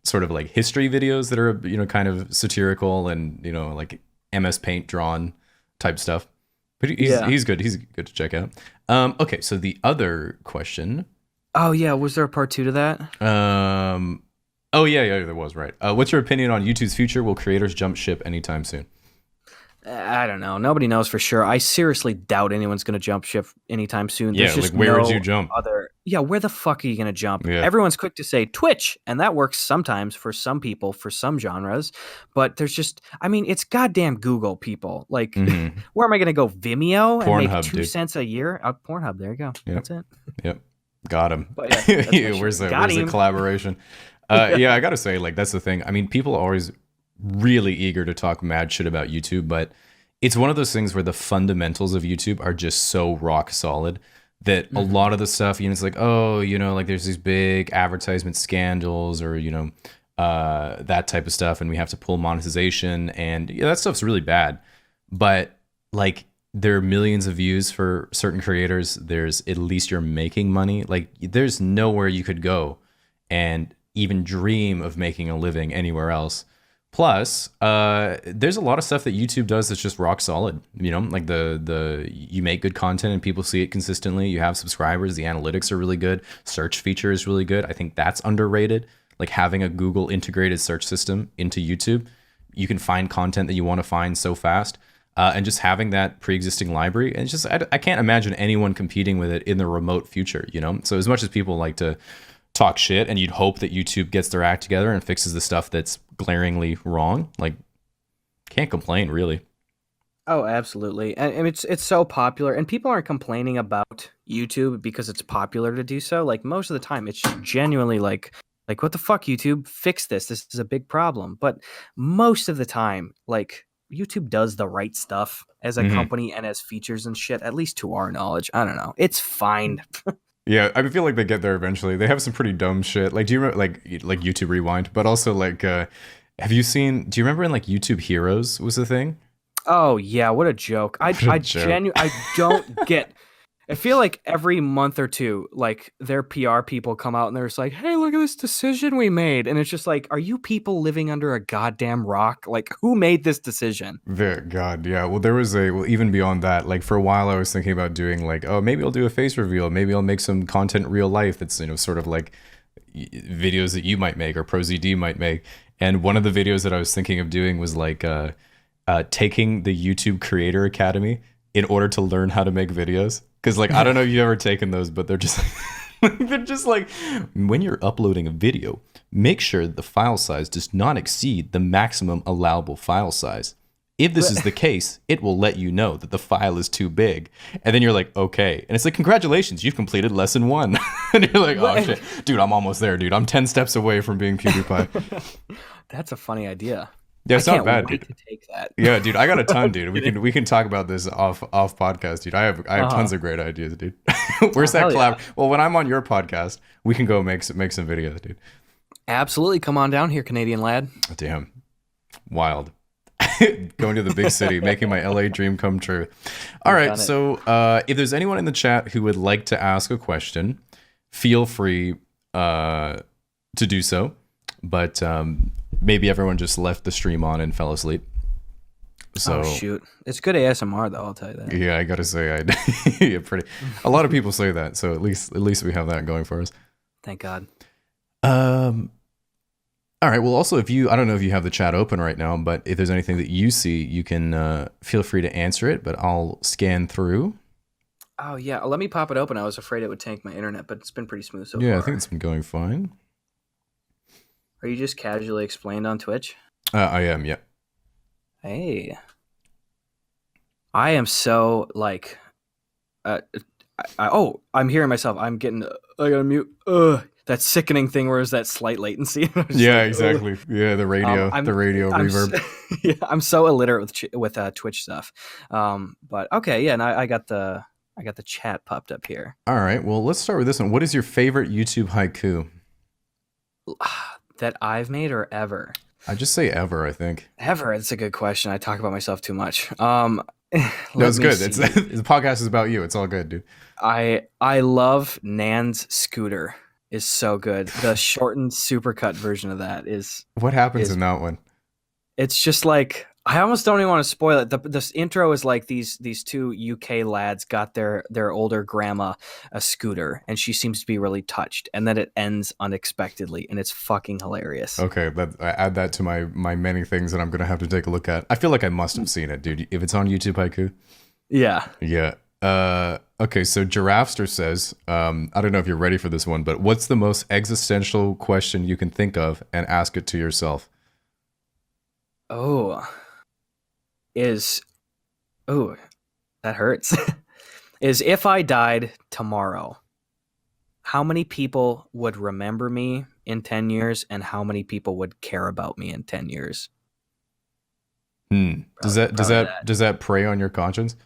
sort of like history videos that are, kind of satirical and, like MS Paint drawn type stuff. But he's good. He's good to check out. Okay, so the other question. Oh yeah, was there a part 2 to that? Oh yeah, there was, right. What's your opinion on YouTube's future? Will creators jump ship anytime soon? I don't know. Nobody knows for sure. I seriously doubt anyone's going to jump ship anytime soon. There's just where would you jump? Where the fuck are you going to jump? Yeah. Everyone's quick to say Twitch, and that works sometimes for some people, for some genres. But there's just, it's goddamn Google, people. Like, where am I going to go? Vimeo Pornhub, and make 2 dude. cents a year? Pornhub, there you go. Yep. That's it. Yep. Got him. But yeah, where's the collaboration? Yeah, I got to say, like, that's the thing. People are always really eager to talk mad shit about YouTube, but it's one of those things where the fundamentals of YouTube are just so rock solid that a lot of the stuff, it's like, like there's these big advertisement scandals or, that type of stuff, and we have to pull monetization, and that stuff's really bad. But like, there are millions of views for certain creators. There's at least you're making money. Like, there's nowhere you could go and even dream of making a living anywhere else. Plus, there's a lot of stuff that YouTube does that's just rock solid. Like you make good content and people see it consistently. You have subscribers. The analytics are really good. Search feature is really good. I think that's underrated. Like having a Google integrated search system into YouTube, you can find content that you want to find so fast. And just having that pre-existing library, and it's just I can't imagine anyone competing with it in the remote future. So as much as people like to talk shit, and you'd hope that YouTube gets their act together and fixes the stuff that's glaringly wrong. Like, can't complain, really. Oh, absolutely. And it's so popular, and people aren't complaining about YouTube because it's popular to do so. Like, most of the time it's genuinely like what the fuck, YouTube, fix this. This is a big problem. But most of the time, like, YouTube does the right stuff as a company and as features and shit, at least to our knowledge. I don't know. It's fine. Yeah, I feel like they get there eventually. They have some pretty dumb shit. Like, do you remember like YouTube Rewind? But also like, have you seen? Do you remember in like YouTube Heroes was the thing? Oh yeah, what a joke. I don't get. I feel like every month or two, like, their PR people come out and they're just like, "Hey, look at this decision we made," and it's just like, are you people living under a goddamn rock? Like, who made this decision? God, yeah. Well, there was even beyond that. Like, for a while, I was thinking about doing like, oh, maybe I'll do a face reveal. Maybe I'll make some content real life. That's sort of like videos that you might make or ProZD might make. And one of the videos that I was thinking of doing was like taking the YouTube Creator Academy in order to learn how to make videos. Because, like, I don't know if you've ever taken those, but they're just they're just like, when you're uploading a video, make sure the file size does not exceed the maximum allowable file size. If this is the case, it will let you know that the file is too big. And then you're like, okay. And it's like, congratulations, you've completed lesson 1. And you're like, oh, shit. Dude, I'm almost there, dude. I'm 10 steps away from being PewDiePie. That's a funny idea. Yeah, it's not bad, dude. To take that. Yeah, dude, I got a ton, dude. We can talk about this off podcast, dude. I have tons of great ideas, dude. Where's that collab? Yeah. Well, when I'm on your podcast, we can go make some videos, dude. Absolutely, come on down here, Canadian lad. Damn, wild. Going to the big city, making my LA dream come true. All right, so if there's anyone in the chat who would like to ask a question, feel free to do so. But maybe everyone just left the stream on and fell asleep. So, oh shoot, it's good ASMR though. I'll tell you that. Yeah, I gotta say, a lot of people say that. So at least we have that going for us. Thank God. All right. Well, also, I don't know if you have the chat open right now, but if there's anything that you see, you can feel free to answer it. But I'll scan through. Oh yeah, let me pop it open. I was afraid it would tank my internet, but it's been pretty smooth so far. Yeah, I think it's been going fine. Are you just casually explained on Twitch? I am, yeah. Hey. I am so, like... I'm hearing myself. I gotta mute. That sickening thing where there's that slight latency. Yeah, like, exactly. Yeah, the radio reverb. Yeah, I'm so illiterate with Twitch stuff. But okay, yeah, and I got the chat popped up here. All right, well, let's start with this one. What is your favorite YouTube haiku? That I've made or ever? I just say ever, I think. Ever. It's a good question. I talk about myself too much. No, it's good. The podcast is about you. It's all good, dude. I love Nan's scooter. Is so good. The shortened supercut version of that is... What happens in that one? It's just like... I almost don't even want to spoil it. This intro is like these two UK lads got their older grandma a scooter, and she seems to be really touched, and then it ends unexpectedly, and it's fucking hilarious. Okay, I add that to my many things that I'm gonna have to take a look at. I feel like I must have seen it, dude. If it's on YouTube Haiku. Yeah. Yeah. Okay, so Giraffester says, I don't know if you're ready for this one, but what's the most existential question you can think of, and ask it to yourself? That hurts. Is if I died tomorrow, how many people would remember me in 10 years and how many people would care about me in 10 years? Does that prey on your conscience?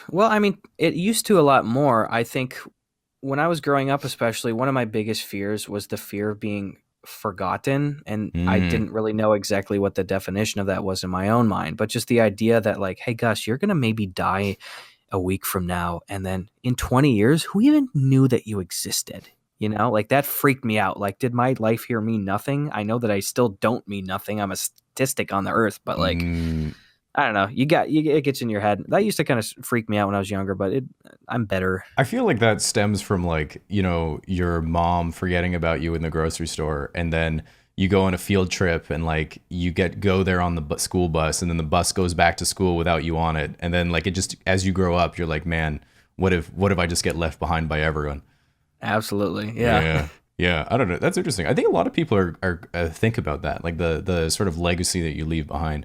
Well, I mean, it used to a lot more. I think when I was growing up, especially, one of my biggest fears was the fear of being forgotten, and I didn't really know exactly what the definition of that was in my own mind, but just the idea that, like, hey Gus, you're gonna maybe die a week from now, and then in 20 years, who even knew that you existed? You know, like, that freaked me out. Like, did my life here mean nothing? I know that I still don't mean nothing. I'm a statistic on the earth, but like, I don't know. It gets in your head. That used to kind of freak me out when I was younger, but I'm better. I feel like that stems from, like, you know, your mom forgetting about you in the grocery store, and then you go on a field trip and, like, you go there on the school bus, and then the bus goes back to school without you on it, and then, like, it just, as you grow up, you're like, man, what if I just get left behind by everyone? Absolutely. Yeah. Yeah, I don't know. That's interesting. I think a lot of people are think about that, like the sort of legacy that you leave behind.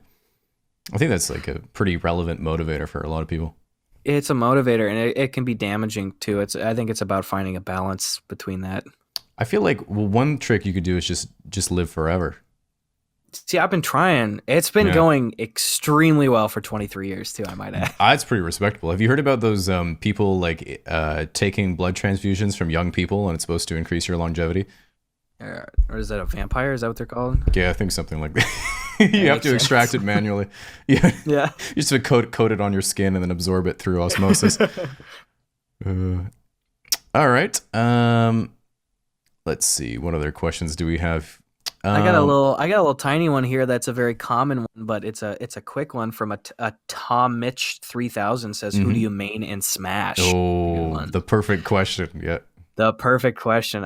I think that's like a pretty relevant motivator for a lot of people. It's a motivator, and it can be damaging too. I think it's about finding a balance between that. I feel like one trick you could do is just live forever. See, I've been trying. It's been Yeah. going extremely well for 23 years too, I might add. It's pretty respectable. Have you heard about those people like taking blood transfusions from young people and it's supposed to increase your longevity? Or is that a vampire? Is that what they're called? Yeah, I think something like that. You have to extract it manually. Yeah. Yeah. You just coat it on your skin and then absorb it through osmosis. All right. Let's see. What other questions do we have? I got a little tiny one here that's a very common one, but it's a quick one from a Tom Mitch 3000 says, who do you main in Smash? Oh, the perfect question. Yeah. The perfect question.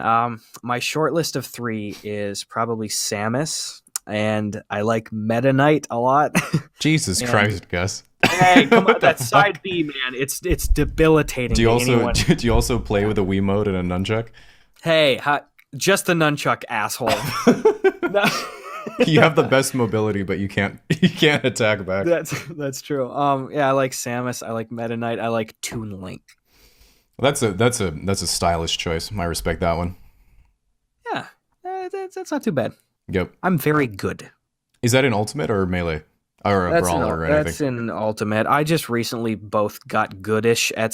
My short list of 3 is probably Samus, and I like Meta Knight a lot. Jesus Christ, Gus. Hey, come on, that side B, man. It's debilitating. Do you also play with a Wiimote and a nunchuck? Hey, just the nunchuck, asshole. You have the best mobility, but you can't attack back. That's true. Yeah, I like Samus. I like Meta Knight. I like Toon Link. That's a stylish choice. I respect that one. Yeah, that's not too bad. Yep. I'm very good. Is that an ultimate or melee? Or a brawler or anything? That's an ultimate. I just recently both got goodish at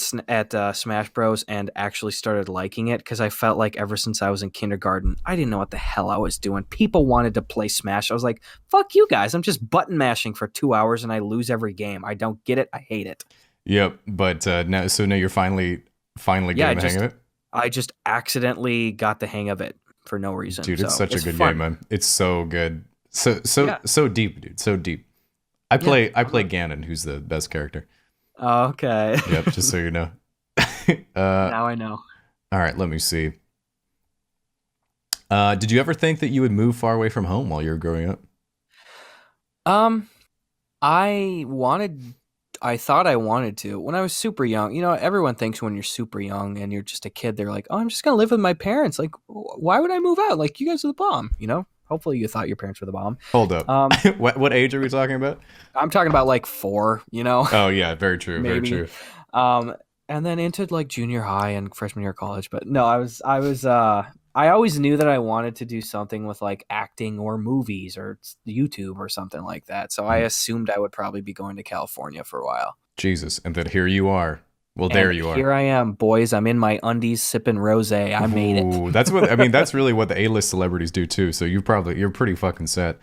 Smash Bros. And actually started liking it because I felt like ever since I was in kindergarten, I didn't know what the hell I was doing. People wanted to play Smash. I was like, fuck you guys. I'm just button mashing for 2 hours and I lose every game. I don't get it. I hate it. Yep. But now you're finally getting the hang of it? I just accidentally got the hang of it for no reason. Dude, it's such a good fun. game, man. It's so good. So deep, dude. So deep. I play Ganon, who's the best character. Okay. Yep, just so you know. Now I know. All right, let me see. Did you ever think that you would move far away from home while you were growing up? I thought I wanted to. When I was super young, you know, everyone thinks when you're super young and you're just a kid, they're like, oh, I'm just going to live with my parents. Like, why would I move out? Like, you guys are the bomb, you know? Hopefully you thought your parents were the bomb. Hold up. What age are we talking about? I'm talking about like 4, you know? Oh, yeah, very true, Maybe. very true. And then into like junior high and freshman year of college. But no, I always knew that I wanted to do something with like acting or movies or YouTube or something like that. So I assumed I would probably be going to California for a while. Jesus. And then here you are. Well, there you are. Here I am, boys. I'm in my undies sipping rosé. I made it. That's really what the A-list celebrities do too. So you're pretty fucking set.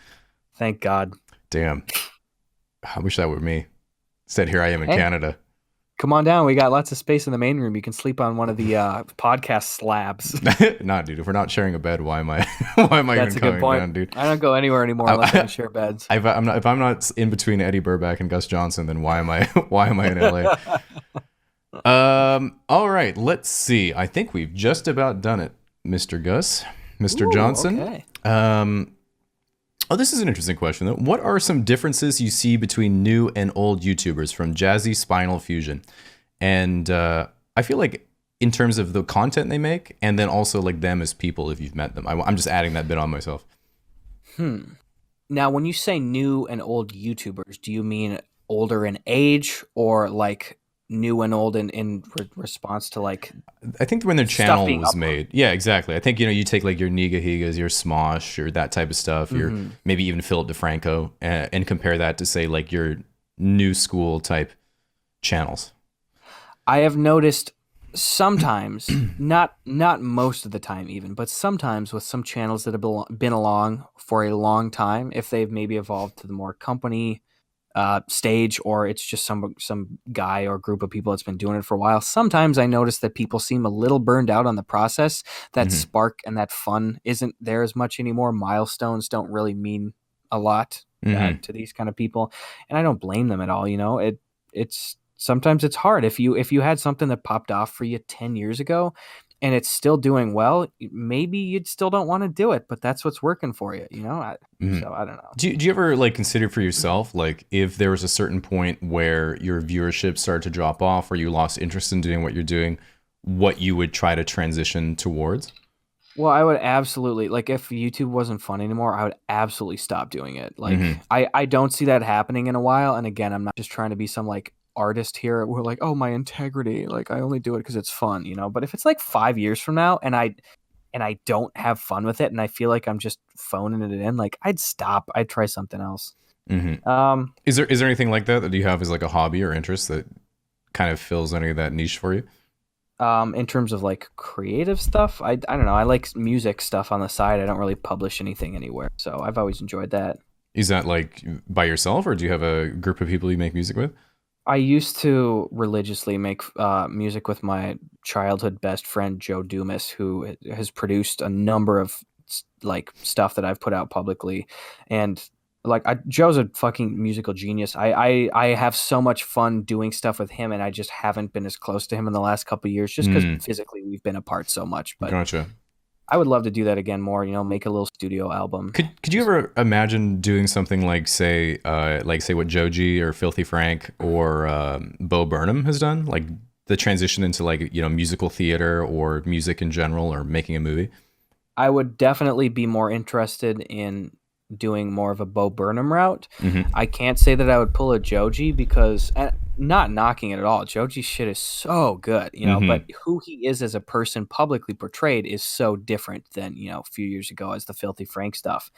Thank God. Damn. I wish that were me. Instead, here I am in Canada. Come on down. We got lots of space in the main room. You can sleep on one of the podcast slabs. Nah, dude. If we're not sharing a bed, why am I That's even a good coming point. down, dude? I don't go anywhere anymore unless I share beds. If I'm not in between Eddie Burback and Gus Johnson, then why am I in LA? All right, let's see. I think we've just about done it, Mr. Gus, Mr. Johnson. Okay. This is an interesting question though. What are some differences you see between new and old YouTubers from Jazzy Spinal Fusion? And I feel like in terms of the content they make, and then also like them as people, if you've met them. I'm just adding that bit on myself. Now, when you say new and old YouTubers, do you mean older in age or like new and old in response to like I think when their channel was uploaded. made. Yeah, exactly. I think, you take like your Nigahigas, your Smosh, or that type of stuff, your maybe even Philip DeFranco, and compare that to say like your new school type channels. I have noticed sometimes, not most of the time even, but sometimes with some channels that have been along for a long time, if they've maybe evolved to the more company stage, or it's just some guy or group of people that's been doing it for a while. Sometimes I notice that people seem a little burned out on the process. That spark and that fun isn't there as much anymore. Milestones don't really mean a lot to these kind of people, and I don't blame them at all. You know, it's sometimes it's hard if you had something that popped off for you 10 years ago and it's still doing well, maybe you still don't want to do it, but that's what's working for you, you know? So I don't know. Do you ever like consider for yourself, like if there was a certain point where your viewership started to drop off or you lost interest in doing what you're doing, what you would try to transition towards? Well, I would absolutely like if YouTube wasn't fun anymore, I would absolutely stop doing it. Like Hmm. I don't see that happening in a while. And again, I'm not just trying to be some like artist here. We're like, oh, my integrity. Like I only do it because it's fun, you know. But if it's like 5 years from now and I don't have fun with it and I feel like I'm just phoning it in, like I'd stop. I'd try something else. Hmm. Um, Is there anything like that you have as like a hobby or interest that kind of fills any of that niche for you? in terms of like creative stuff, I don't know. I like music stuff on the side. I don't really publish anything anywhere, so I've always enjoyed that. Is that like by yourself, or do you have a group of people you make music with? I used to religiously make music with my childhood best friend Joe Dumas, who has produced a number of like stuff that I've put out publicly, and like Joe's a fucking musical genius. I have so much fun doing stuff with him, and I just haven't been as close to him in the last couple of years, just because Mm, physically we've been apart so much. But gotcha. I would love to do that again more. You know, make a little studio album. Could you ever imagine doing something like say what Joji or Filthy Frank or Bo Burnham has done, like the transition into like musical theater or music in general or making a movie? I would definitely be more interested in doing more of a Bo Burnham route. Hmm. I can't say that I would pull a Joji because not knocking it at all. Joji's shit is so good, you know, but Hmm. who he is as a person publicly portrayed is so different than, you know, a few years ago as the Filthy Frank stuff.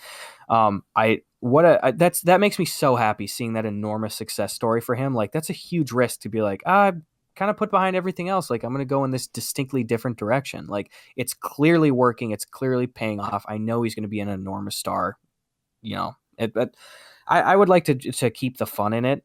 That makes me so happy seeing that enormous success story for him. Like that's a huge risk to be like, kind of put behind everything else. Like I'm going to go in this distinctly different direction. Like it's clearly working. It's clearly paying off. I know he's going to be an enormous star, you know, but I would like to keep the fun in it.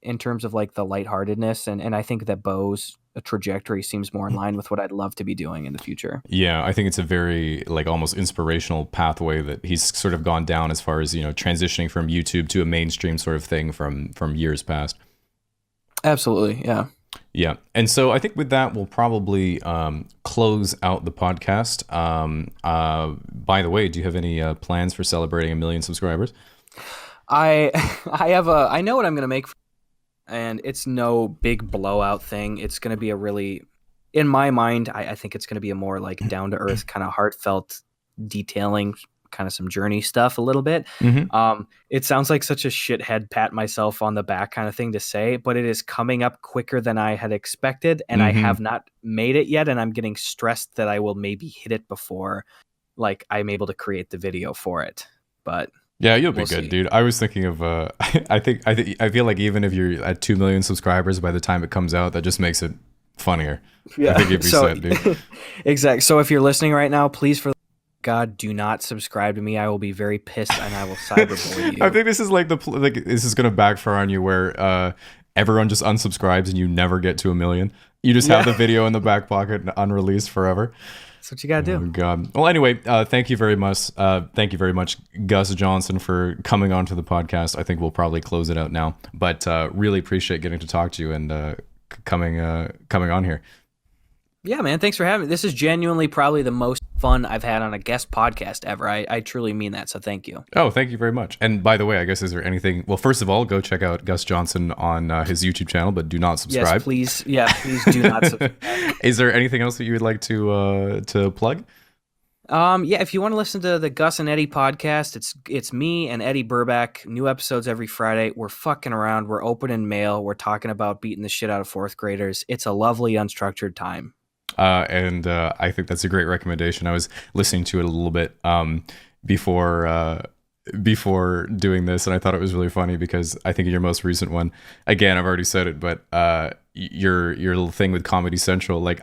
In terms of like the lightheartedness. And I think that Bo's trajectory seems more in line with what I'd love to be doing in the future. Yeah, I think it's a very like almost inspirational pathway that he's sort of gone down as far as transitioning from YouTube to a mainstream sort of thing from years past. Absolutely. Yeah. Yeah. And so I think with that, we'll probably close out the podcast. By the way, do you have any plans for celebrating 1 million subscribers? I I know what I'm going to make, and it's no big blowout thing. It's going to be a really, in my mind, I think it's going to be a more like down to earth kind of heartfelt detailing, kind of some journey stuff a little bit. Hmm. It sounds like such a shithead pat myself on the back kind of thing to say, but it is coming up quicker than I had expected, and I Hmm. have not made it yet, and I'm getting stressed that I will maybe hit it before like I'm able to create the video for it. But Yeah, you'll be we'll good, see. dude. I was thinking of I feel like even if you're at 2 million subscribers by the time it comes out, that just makes it funnier. I Yeah. think you'd be So set, dude. exactly. So if you're listening right now, please for God, do not subscribe to me. I will be very pissed and I will cyberbully I you. think this is like this is gonna backfire on you where everyone just unsubscribes and you never get to 1 million. You just have Yeah. the video in the back pocket and unreleased forever. That's what you gotta Oh do. God. Well, anyway, thank you very much. Thank you very much, Gus Johnson, for coming onto the podcast. I think we'll probably close it out now, but really appreciate getting to talk to you and coming on here. Yeah, man. Thanks for having me. This is genuinely probably the most fun I've had on a guest podcast ever. I truly mean that. So thank you. Oh, thank you very much. And by the way, I guess is there anything? Well, first of all, go check out Gus Johnson on his YouTube channel, but do not subscribe. Yes, please. Yeah, please do not subscribe. Is there anything else that you would like to plug? Yeah, if you want to listen to the Gus and Eddie podcast, it's me and Eddie Burback. New episodes every Friday. We're fucking around. We're opening mail. We're talking about beating the shit out of fourth graders. It's a lovely, unstructured time. And I think that's a great recommendation. I was listening to it a little bit before doing this, and I thought it was really funny because I think in your most recent one, again, I've already said it, but your little thing with Comedy Central, like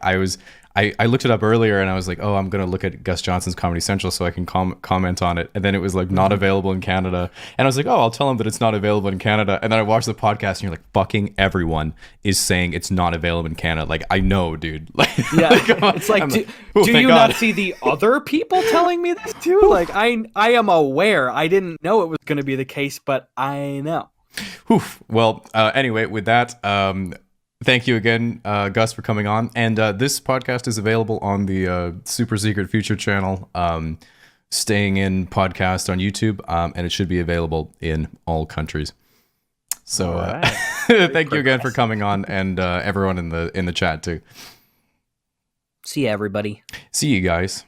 I looked it up earlier and I was like, oh, I'm gonna look at Gus Johnson's Comedy Central so I can comment on it, and then it was like not available in Canada, and I was like, oh, I'll tell him that it's not available in Canada, and then I watched the podcast and you're like, fucking everyone is saying it's not available in Canada. Like I know, dude. Like, Yeah, like, it's like, I'm do oh, you thank God. not see the other people telling me this too? Like, I am aware. I didn't know it was going to be the case, but I know. Whew. Well, anyway, with that, thank you again, Gus, for coming on. And this podcast is available on the Super Secret Future channel, Staying In podcast on YouTube, and it should be available in all countries. So, All right. thank you again for coming on, and everyone in the chat too. See ya, everybody. See you guys.